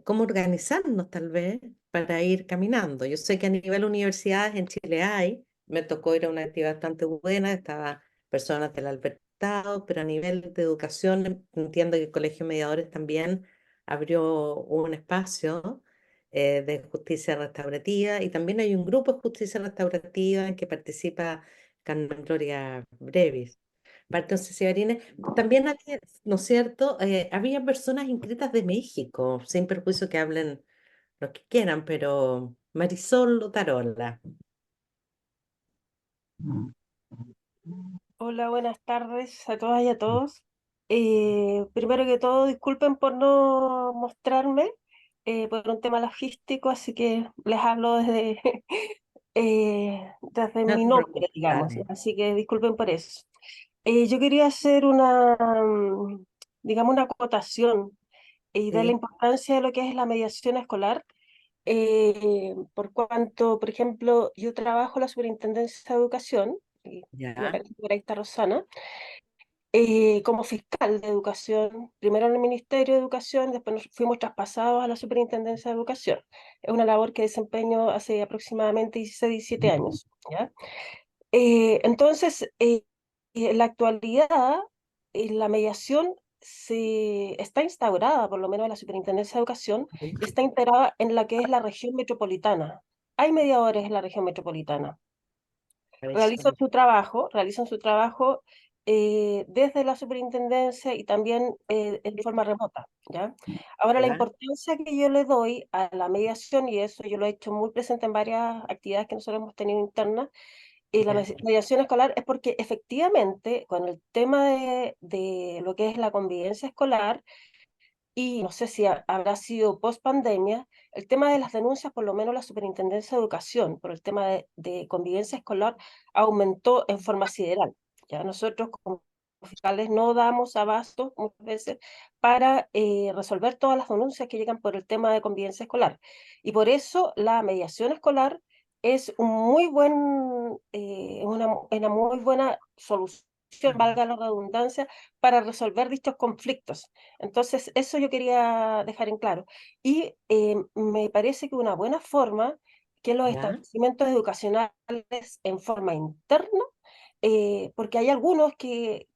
cómo organizarnos tal vez para ir caminando. Yo sé que a nivel universidades en Chile hay, me tocó ir a una actividad bastante buena, estaba personas del Albertado, pero a nivel de educación entiendo que el Colegio de Mediadores también abrió un espacio de justicia restaurativa, y también hay un grupo de justicia restaurativa en que participa Carmen Gloria Brevis. Parte de Cesarini. También había, ¿no es cierto? Había personas inscritas de México, sin perjuicio que hablen lo que quieran, pero Marisol Tarola. Hola, buenas tardes a todas y a todos. Primero que todo, disculpen por no mostrarme por un tema logístico, así que les hablo desde, desde No mi te nombre, preocupes, digamos, dale. así que disculpen por eso. Yo quería hacer una, digamos, una acotación y dar la Sí, importancia de lo que es la mediación escolar, por cuanto, por ejemplo, yo trabajo en la Superintendencia de Educación, y me ya, parece que por ahí está Rosana, como fiscal de educación, primero en el Ministerio de Educación, después nos fuimos traspasados a la Superintendencia de Educación. Es una labor que desempeño hace aproximadamente 16, 17 años, ¿ya? Entonces, en la actualidad, la mediación está instaurada, por lo menos en la Superintendencia de Educación, y está integrada en la que es la región metropolitana. Hay mediadores en la región metropolitana. Marisol. Realizan su trabajo desde la superintendencia y también en forma remota, ¿ya? Ahora, la Ya, importancia que yo le doy a la mediación, y eso yo lo he hecho muy presente en varias actividades que nosotros hemos tenido internas, la ya, mediación escolar es porque efectivamente con el tema de lo que es la convivencia escolar, y no sé si habrá sido post pandemia, el tema de las denuncias, por lo menos la Superintendencia de Educación, por el tema de convivencia escolar, aumentó en forma sideral. Ya nosotros como fiscales no damos abasto muchas veces para resolver todas las denuncias que llegan por el tema de convivencia escolar. Y por eso la mediación escolar es un muy buen, una muy buena solución valga la redundancia, para resolver dichos conflictos. Entonces, eso yo quería dejar en claro. Y me parece que una buena forma que los ¿Ya? establecimientos educacionales en forma interna, porque hay algunos que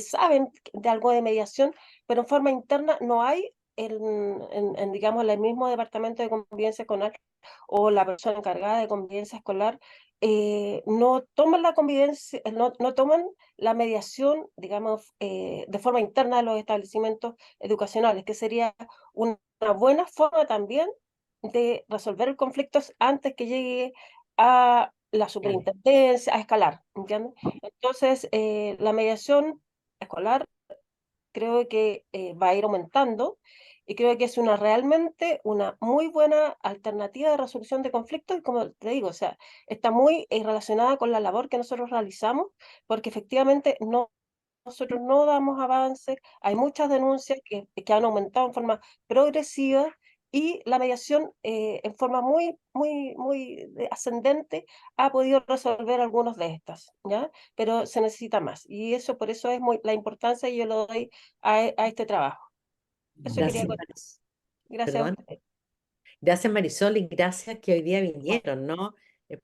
saben de algo de mediación, pero en forma interna no hay digamos, el mismo departamento de convivencia escolar o la persona encargada de convivencia escolar, no toman la convivencia, no toman la mediación, digamos, de forma interna de los establecimientos educacionales, que sería una buena forma también de resolver conflictos antes que llegue a la superintendencia, a escalar, ¿entiendes? Entonces, la mediación escolar creo que va a ir aumentando y creo que es realmente una muy buena alternativa de resolución de conflictos y como te digo, o sea, está muy relacionada con la labor que nosotros realizamos porque efectivamente nosotros no damos avances, hay muchas denuncias que han aumentado en forma progresiva y la mediación en forma muy ascendente ha podido resolver algunos de estas, ¿ya? Pero se necesita más y eso por eso es la importancia y yo lo doy a este trabajo. Eso quería Gracias, contar. Gracias a perdón. usted. Gracias, Marisol, y gracias que hoy día vinieron, ¿no?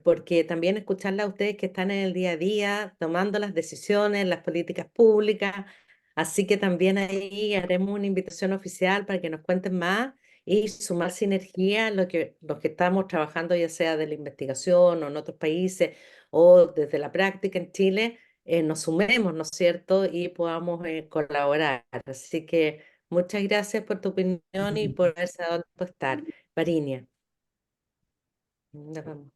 Porque también escucharla a ustedes que están en el día a día, tomando las decisiones, las políticas públicas. Así que también ahí haremos una invitación oficial para que nos cuenten más y sumar sinergia a los que estamos trabajando, ya sea de la investigación o en otros países o desde la práctica en Chile, nos sumemos, ¿no es cierto? Y podamos colaborar. Así que muchas gracias por tu opinión y por haberse dado a estar. Varinia. Nos vemos.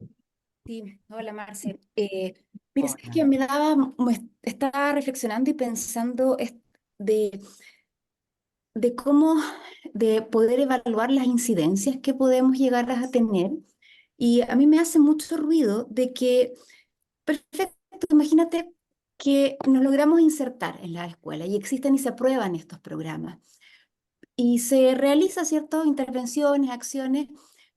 Sí, hola Marce. Mira, sabes que me daba, estaba reflexionando y pensando de, de cómo, de poder evaluar las incidencias que podemos llegar a tener. Y a mí me hace mucho ruido de que, perfecto, imagínate que nos logramos insertar en la escuela y existen y se aprueban estos programas. Y se realiza ciertas intervenciones, acciones,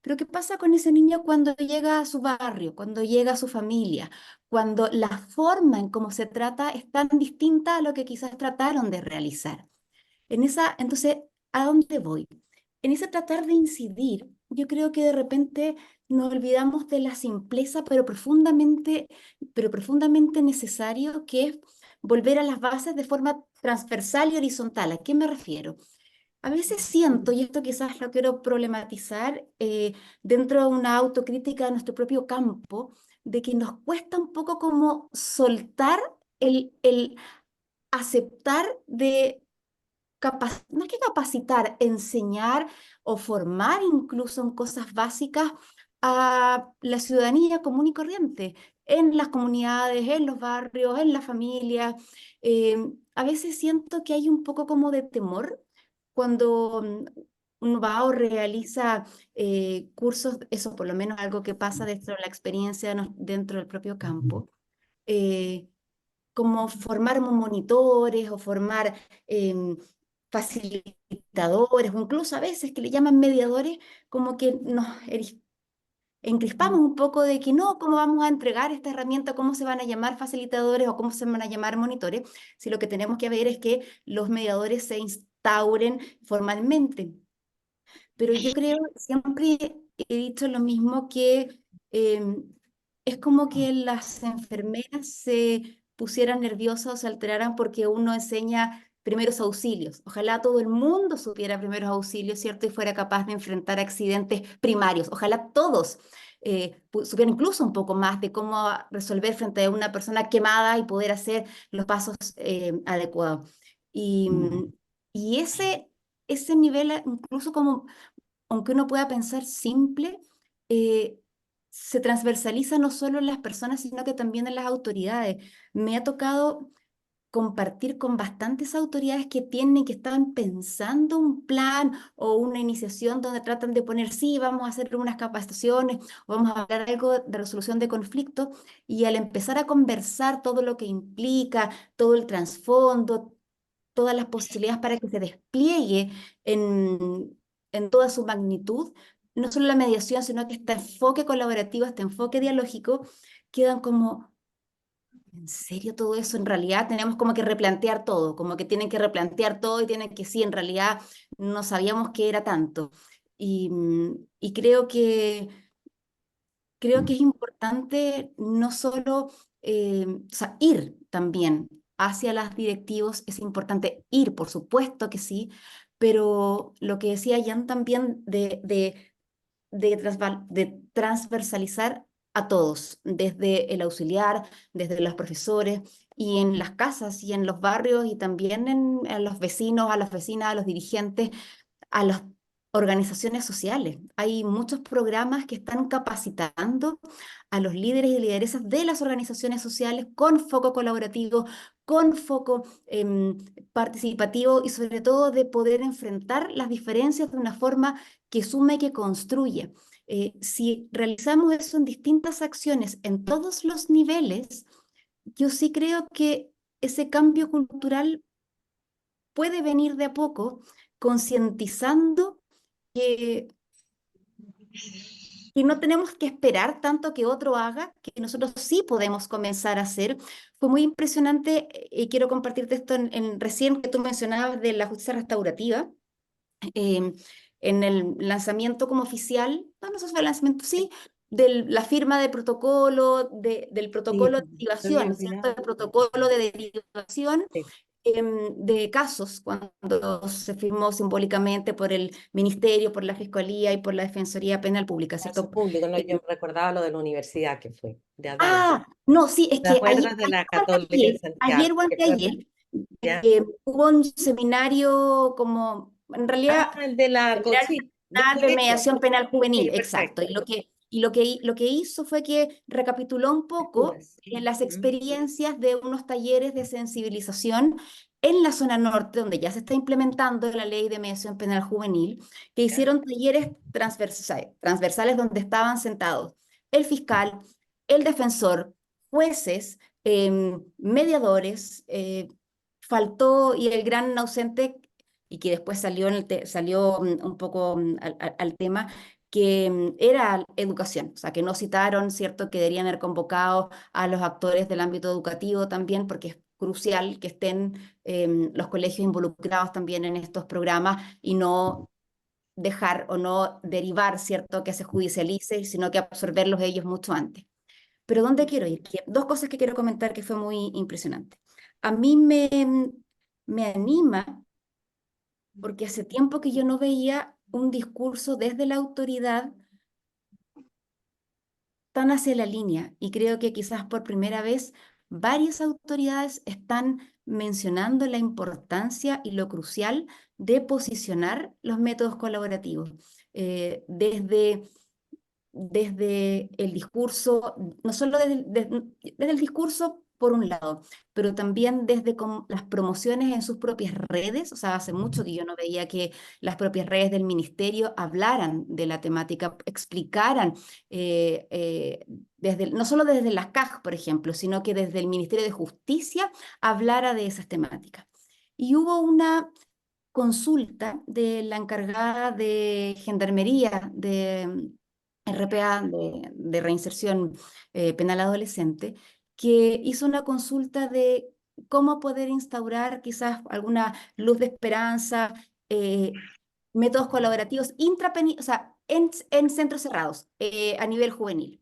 pero ¿qué pasa con ese niño cuando llega a su barrio, cuando llega a su familia, cuando la forma en cómo se trata es tan distinta a lo que quizás trataron de realizar? Entonces, ¿a dónde voy? En ese tratar de incidir, yo creo que de repente nos olvidamos de la simpleza, pero profundamente necesario, que es volver a las bases de forma transversal y horizontal. ¿A qué me refiero? A veces siento, y esto quizás lo quiero problematizar, dentro de una autocrítica de nuestro propio campo, de que nos cuesta un poco como soltar el aceptar de no es que capacitar, enseñar o formar incluso en cosas básicas a la ciudadanía común y corriente, en las comunidades, en los barrios, en la familia. A veces siento que hay un poco como de temor cuando uno va o realiza cursos, eso por lo menos algo que pasa dentro de la experiencia dentro del propio campo. eh, Como formar monitores o formar facilitadores o incluso a veces que le llaman mediadores, como que nos encrispamos un poco de que no, ¿cómo vamos a entregar esta herramienta? ¿Cómo se van a llamar facilitadores o cómo se van a llamar monitores? Si lo que tenemos que ver es que los mediadores se instauren formalmente. Pero yo creo, siempre he dicho lo mismo, que es como que las enfermeras se pusieran nerviosas o se alteraran porque uno enseña primeros auxilios. Ojalá todo el mundo supiera primeros auxilios, ¿cierto? Y fuera capaz de enfrentar accidentes primarios. Ojalá todos supieran incluso un poco más de cómo resolver frente a una persona quemada y poder hacer los pasos adecuados. Y, y ese nivel, incluso como aunque uno pueda pensar simple, eh, se transversaliza no solo en las personas, sino que también en las autoridades. Me ha tocado compartir con bastantes autoridades que están pensando un plan o una iniciación donde tratan de poner, sí, vamos a hacer unas capacitaciones o vamos a hablar algo de resolución de conflictos, y al empezar a conversar todo lo que implica, todo el trasfondo, todas las posibilidades para que se despliegue en toda su magnitud, no solo la mediación, sino que este enfoque colaborativo, este enfoque dialógico, quedan como, ¿en serio todo eso? En realidad tenemos como que replantear todo, como que tienen que replantear todo y tienen que sí, en realidad no sabíamos que era tanto. Y creo que es importante no solo, o sea, ir también hacia las directivos, es importante ir, por supuesto que sí, pero lo que decía Jan también de transversalizar a todos, desde el auxiliar, desde los profesores y en las casas y en los barrios y también a los vecinos, a las vecinas, a los dirigentes, a las organizaciones sociales. Hay muchos programas que están capacitando a los líderes y lideresas de las organizaciones sociales con foco colaborativo, con foco participativo y sobre todo de poder enfrentar las diferencias de una forma que suma y que construya. Si realizamos eso en distintas acciones en todos los niveles, yo sí creo que ese cambio cultural puede venir de a poco, concientizando que, que no tenemos que esperar tanto que otro haga, que nosotros sí podemos comenzar a hacer. Fue muy impresionante, y quiero compartirte esto recién que tú mencionabas de la justicia restaurativa, eh, en el lanzamiento como oficial, no sé si fue el lanzamiento, sí, de la firma de protocolo, del Sí, protocolo de se me derivación, ¿cierto? olvidaba. El protocolo de derivación Sí, de casos, cuando se firmó simbólicamente por el Ministerio, por la Fiscalía y por la Defensoría Penal Pública, caso ¿cierto? público, no, Eh, yo recordaba lo de la universidad que fue, de Adalto. no, sí, es ¿Te que acuerdas de la Católica en ayer Santiago? o Que fue, anteayer, ya. hubo un seminario como, en realidad, El de sí, del de colegio. mediación penal juvenil, Sí, exacto. perfecto. Lo que hizo fue que recapituló un poco Después. las experiencias de unos talleres de sensibilización en la zona norte, donde ya se está implementando la ley de mediación penal juvenil, que ¿Ya? hicieron talleres transversales donde estaban sentados el fiscal, el defensor, jueces, mediadores, faltó y el gran ausente y que después salió, salió un poco al tema, que era educación, o sea, que no citaron, ¿cierto?, que deberían haber convocado a los actores del ámbito educativo también, porque es crucial que estén los colegios involucrados también en estos programas y no dejar o no derivar, ¿cierto?, que se judicialice, sino que absorberlos ellos mucho antes. Pero ¿dónde quiero ir? Dos cosas que quiero comentar que fue muy impresionante. A mí me anima porque hace tiempo que yo no veía un discurso desde la autoridad tan hacia la línea y creo que quizás por primera vez varias autoridades están mencionando la importancia y lo crucial de posicionar los métodos colaborativos. Desde el discurso, no solo desde el discurso por un lado, pero también desde las promociones en sus propias redes. O sea, hace mucho que yo no veía que las propias redes del ministerio hablaran de la temática, explicaran, no solo desde las CAG, por ejemplo, sino que desde el Ministerio de Justicia hablara de esas temáticas. Y hubo una consulta de la encargada de Gendarmería de RPA, de reinserción penal adolescente, que hizo una consulta de cómo poder instaurar quizás alguna luz de esperanza, métodos colaborativos o sea, en centros cerrados a nivel juvenil.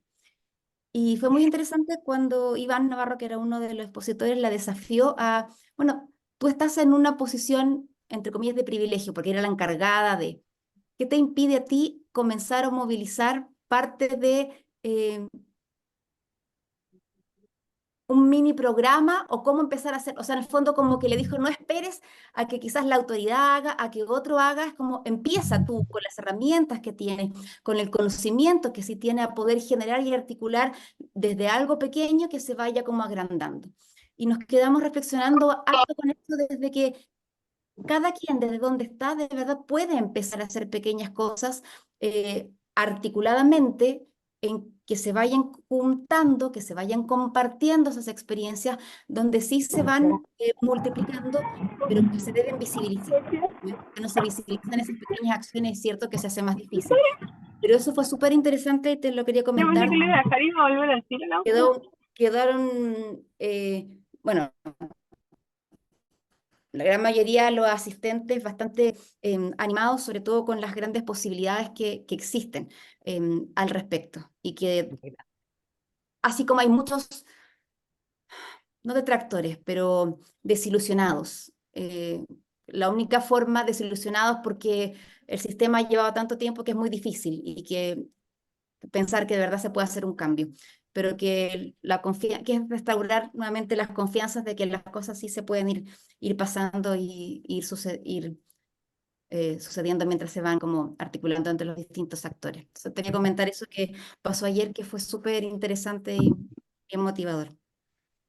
Y fue muy interesante cuando Iván Navarro, que era uno de los expositores, la desafió a, bueno, tú estás en una posición, entre comillas, de privilegio, porque era la encargada de, ¿qué te impide a ti comenzar a movilizar parte de un mini programa o cómo empezar a hacer? O sea, en el fondo como que le dijo, no esperes a que quizás la autoridad haga, a que otro haga, es como empieza tú con las herramientas que tienes, con el conocimiento que sí tiene a poder generar y articular desde algo pequeño que se vaya como agrandando. Y nos quedamos reflexionando harto con esto desde que cada quien desde donde está de verdad puede empezar a hacer pequeñas cosas articuladamente en que se vayan juntando, que se vayan compartiendo esas experiencias donde sí se van multiplicando, pero que se deben visibilizar. Que no se visibilizan esas pequeñas acciones, es cierto que se hace más difícil. Pero eso fue súper interesante y te lo quería Yo pensé comentar. que le dejaría volver al tiro, ¿no? Quedó, quedaron, bueno, la gran mayoría de los asistentes bastante animados, sobre todo con las grandes posibilidades que existen al respecto. Y que así como hay muchos, no detractores, pero desilusionados. La única forma desilusionados porque el sistema ha llevado tanto tiempo que es muy difícil y que pensar que de verdad se puede hacer un cambio, pero que que es restaurar nuevamente las confianzas de que las cosas sí se pueden ir pasando y ir sucediendo mientras se van como articulando entre los distintos actores. Entonces, tenía que comentar eso que pasó ayer, que fue súper interesante y bien motivador.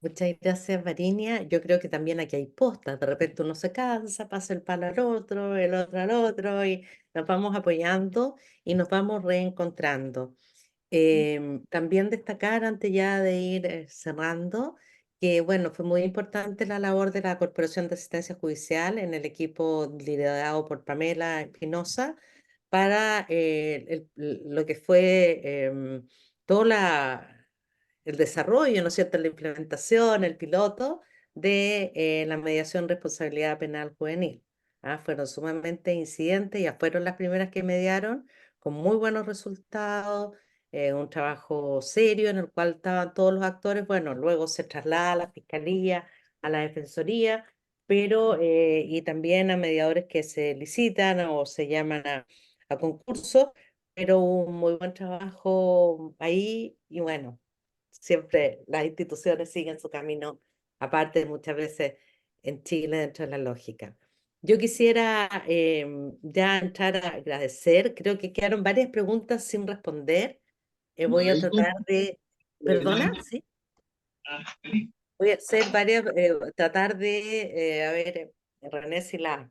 Muchas gracias, Varinia. Yo creo que también aquí hay postas. De repente uno se cansa, pasa el palo al otro, el otro al otro, y nos vamos apoyando y nos vamos reencontrando. También destacar, antes ya de ir cerrando, que bueno, fue muy importante la labor de la Corporación de Asistencia Judicial en el equipo liderado por Pamela Espinosa para lo que fue todo el desarrollo, ¿no es cierto?, la implementación, el piloto de la mediación responsabilidad penal juvenil. Fueron sumamente incidentes, ya fueron las primeras que mediaron con muy buenos resultados, un trabajo serio en el cual estaban todos los actores. Bueno, luego se traslada a la Fiscalía, a la Defensoría, pero y también a mediadores que se licitan o se llaman a concurso, pero un muy buen trabajo ahí y bueno, siempre las instituciones siguen su camino, aparte muchas veces en Chile dentro de la lógica. Yo quisiera ya entrar a agradecer, creo que quedaron varias preguntas sin responder. Voy a tratar de, perdona, ¿sí? Voy a hacer varias, tratar de, a ver, René, si las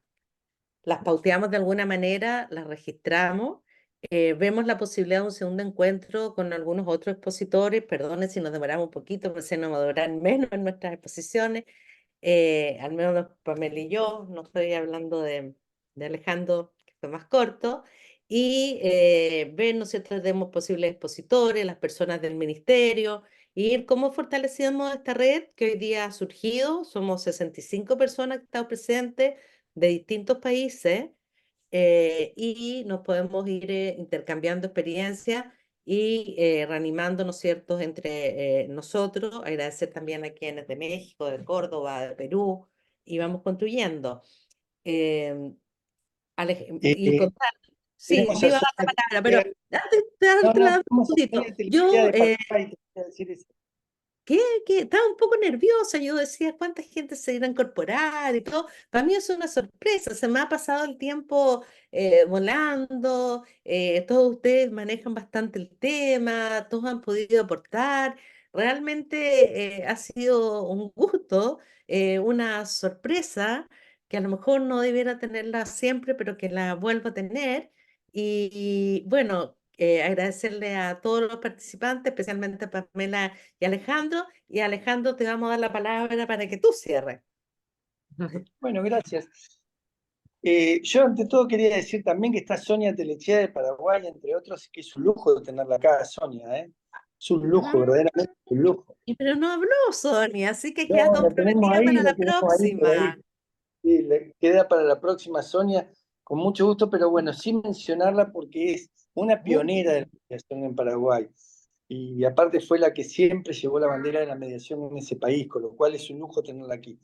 pauteamos de alguna manera, las registramos, vemos la posibilidad de un segundo encuentro con algunos otros expositores, perdone si nos demoramos un poquito, pero se nos va a demorar menos en nuestras exposiciones, al menos Pamela y yo, no estoy hablando de Alejandro, que fue más corto, y ver, ¿no es cierto?, tenemos posibles expositores, las personas del ministerio, y ir cómo fortalecemos esta red que hoy día ha surgido. Somos 65 personas que estamos presentes de distintos países, y nos podemos ir intercambiando experiencias y reanimando, ¿no es cierto?, entre nosotros. Agradecer también a quienes de México, de Córdoba, de Perú, y vamos construyendo. Eh, y Eh, contar, sí, tenemos te a iba a dar Sonia la palabra, Telecea. pero antes de No, darte no, la un tenemos a segundito, Sonia Telecea yo de Paraguay, te quería decir eso. que estaba un poco nerviosa. Yo decía, ¿cuánta gente se irá a incorporar y todo? Para mí es una sorpresa, se me ha pasado el tiempo volando, todos ustedes manejan bastante el tema, todos han podido aportar. Realmente ha sido un gusto, una sorpresa que a lo mejor no debiera tenerla siempre, pero que la vuelvo a tener. Y bueno, agradecerle a todos los participantes, especialmente a Pamela y Alejandro. Y Alejandro, te vamos a dar la palabra para que tú cierres. Bueno, gracias. Yo ante todo quería decir también que está Sonia Telechea de Paraguay, entre otros, que es un lujo tenerla acá, Sonia, ¿eh? Es un lujo, verdaderamente un lujo. Pero no habló Sonia, así que queda No, comprometida para la la tenemos ahí por ahí. próxima. Sí, le queda para la próxima Sonia, con mucho gusto, pero bueno, sin mencionarla porque es una pionera de la mediación en Paraguay. Y aparte fue la que siempre llevó la bandera de la mediación en ese país, con lo cual es un lujo tenerla aquí.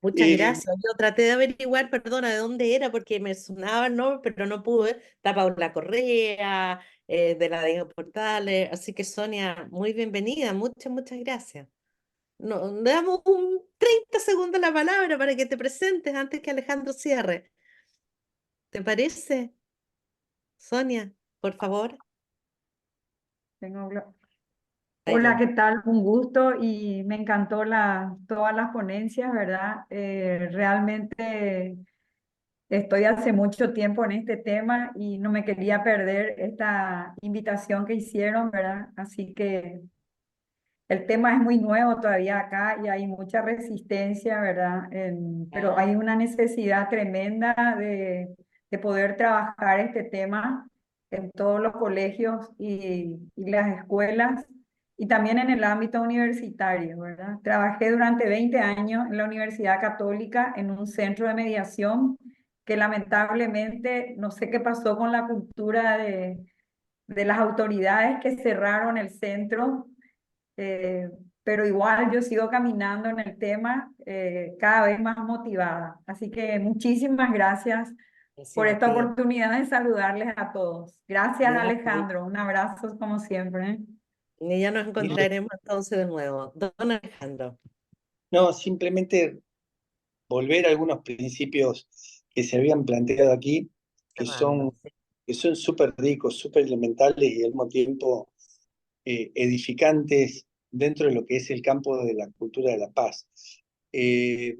Muchas gracias. Yo traté de averiguar, perdona, de dónde era, porque me sonaba el nombre, pero no pude. Está Paula Correa, de la Diego Portales. Así que Sonia, muy bienvenida. Muchas, muchas gracias. Le damos un 30 segundos la palabra para que te presentes antes que Alejandro cierre. ¿Te parece? Sonia, por favor. Hola, Adelante. ¿qué tal? Un gusto y me encantó todas las ponencias, ¿verdad? Realmente estoy hace mucho tiempo en este tema y no me quería perder esta invitación que hicieron, ¿verdad? Así que el tema es muy nuevo todavía acá y hay mucha resistencia, ¿verdad? Pero hay una necesidad tremenda de poder trabajar este tema en todos los colegios y las escuelas. y también en el ámbito universitario, ¿verdad? Trabajé durante 20 años en la Universidad Católica en un centro de mediación que lamentablemente no sé qué pasó con la cultura de las autoridades que cerraron el centro, eh, pero igual yo sigo caminando en el tema cada vez más motivada. Así que muchísimas gracias por Gracias a esta ti. oportunidad de saludarles a todos. Gracias, Ya, Alejandro. Un abrazo como siempre. y ya nos encontraremos entonces de nuevo. Don Alejandro. No, simplemente volver a algunos principios que se habían planteado aquí, que Cerrando. son súper ricos, súper elementales y al mismo tiempo edificantes dentro de lo que es el campo de la cultura de la paz. Eh,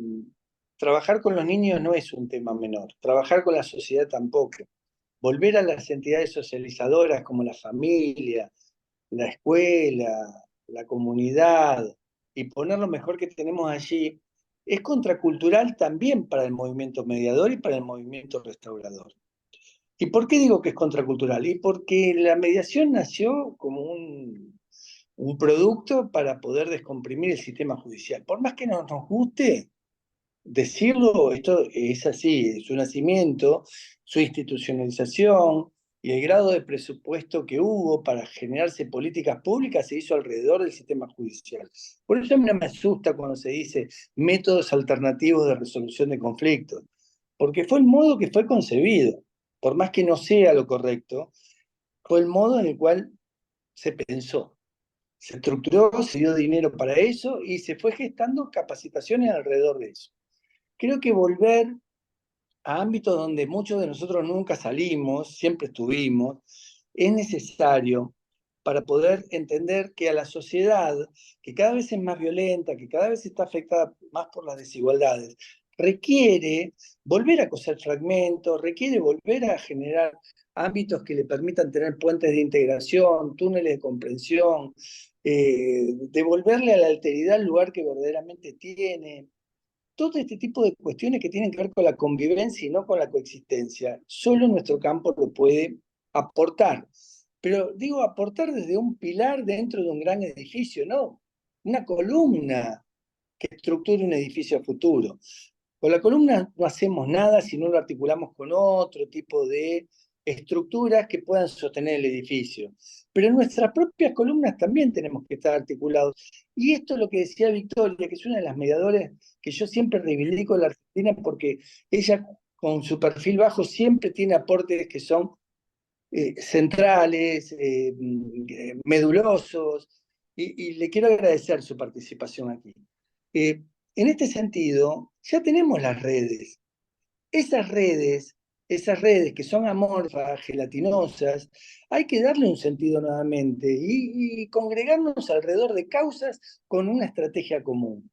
Trabajar con los niños no es un tema menor, trabajar con la sociedad tampoco. Volver a las entidades socializadoras como la familia, la escuela, la comunidad, y poner lo mejor que tenemos allí, es contracultural también para el movimiento mediador y para el movimiento restaurador. ¿Y por qué digo que es contracultural? Y porque la mediación nació como un producto para poder descomprimir el sistema judicial. Por más que no nos guste decirlo, esto es así, su nacimiento, su institucionalización y el grado de presupuesto que hubo para generarse políticas públicas se hizo alrededor del sistema judicial. Por eso a mí no me asusta cuando se dice métodos alternativos de resolución de conflictos, porque fue el modo que fue concebido, por más que no sea lo correcto, fue el modo en el cual se pensó. Se estructuró, se dio dinero para eso y se fue gestando capacitaciones alrededor de eso. Creo que volver a ámbitos donde muchos de nosotros nunca salimos, siempre estuvimos, es necesario para poder entender que a la sociedad, que cada vez es más violenta, que cada vez está afectada más por las desigualdades, requiere volver a coser fragmentos, requiere volver a generar ámbitos que le permitan tener puentes de integración, túneles de comprensión, devolverle a la alteridad el lugar que verdaderamente tiene. Todo este tipo de cuestiones que tienen que ver con la convivencia y no con la coexistencia, solo nuestro campo lo puede aportar. Pero digo, aportar desde un pilar dentro de un gran edificio, no, una columna que estructure un edificio a futuro. Con la columna no hacemos nada si no lo articulamos con otro tipo de estructuras que puedan sostener el edificio. Pero en nuestras propias columnas también tenemos que estar articulados. Y esto es lo que decía Victoria, que es una de las mediadoras que yo siempre reivindico en la Argentina, porque ella con su perfil bajo siempre tiene aportes que son centrales, medulosos, y le quiero agradecer su participación aquí. En este sentido, ya tenemos las redes. Esas redes, esas redes que son amorfas, gelatinosas, hay que darle un sentido nuevamente y congregarnos alrededor de causas con una estrategia común.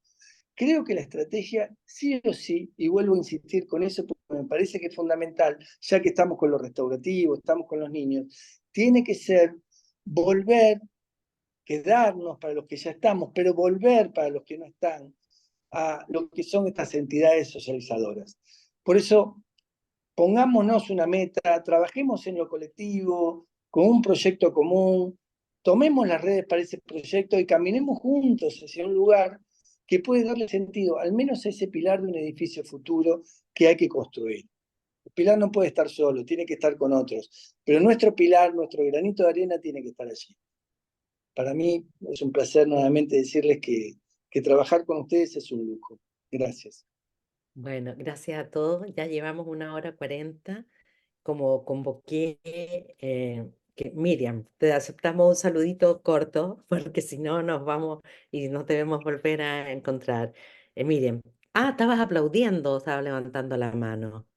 Creo que la estrategia, sí o sí, y vuelvo a insistir con eso porque me parece que es fundamental, ya que estamos con lo restaurativo, estamos con los niños, tiene que ser volver, quedarnos para los que ya estamos, pero volver para los que no están, a lo que son estas entidades socializadoras. Por eso, pongámonos una meta, trabajemos en lo colectivo, con un proyecto común, tomemos las redes para ese proyecto y caminemos juntos hacia un lugar que puede darle sentido, al menos a ese pilar de un edificio futuro que hay que construir. El pilar no puede estar solo, tiene que estar con otros, pero nuestro pilar, nuestro granito de arena tiene que estar allí. Para mí es un placer nuevamente decirles que trabajar con ustedes es un lujo. Gracias. Bueno, gracias a todos. Ya llevamos 1 hora 40. Como convoqué, que Miriam, te aceptamos un saludito corto, porque si no nos vamos y no debemos volver a encontrar. Miriam, estabas aplaudiendo, estabas levantando la mano.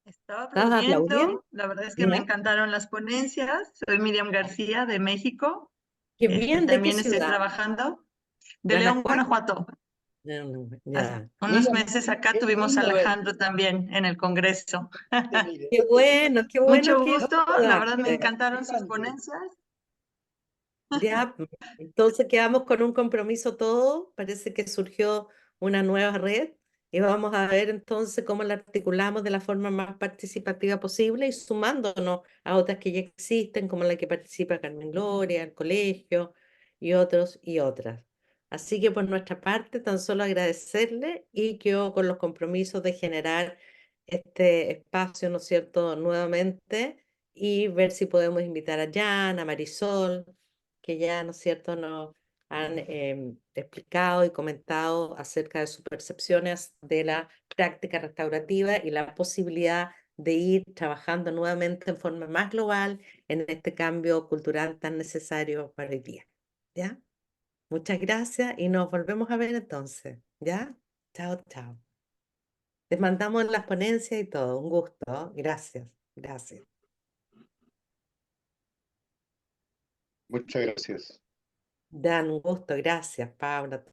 Estaba ¿Estabas aplaudiendo? aplaudiendo, la verdad es que me ¿Ya? encantaron las ponencias. Soy Miriam García de México. Qué bien, ¿de qué También estoy ciudad? trabajando de León, ¿Guanajuato? Guanajuato. Ya. Unos Miriam, meses acá qué tuvimos a lindo Alejandro también en el Congreso. Qué bueno Mucho que gusto, la verdad me saludarte. encantaron sus ponencias. Ya, entonces quedamos con un compromiso todo. Parece que surgió una nueva red Y vamos a ver entonces cómo la articulamos de la forma más participativa posible y sumándonos a otras que ya existen, como la que participa Carmen Gloria, el colegio y otros y otras. Así que por nuestra parte, tan solo agradecerle y quedo con los compromisos de generar este espacio, ¿no es cierto?, nuevamente y ver si podemos invitar a Jan, a Marisol, que ya, ¿no es cierto?, nos han explicado y comentado acerca de sus percepciones de la práctica restaurativa y la posibilidad de ir trabajando nuevamente en forma más global en este cambio cultural tan necesario para hoy día. ¿Ya? Muchas gracias y nos volvemos a ver entonces. ¿Ya? Chao, chao. Les mandamos las ponencias y todo. Un gusto. Gracias. Gracias. Muchas gracias. Dan, un gusto. Gracias, Paula.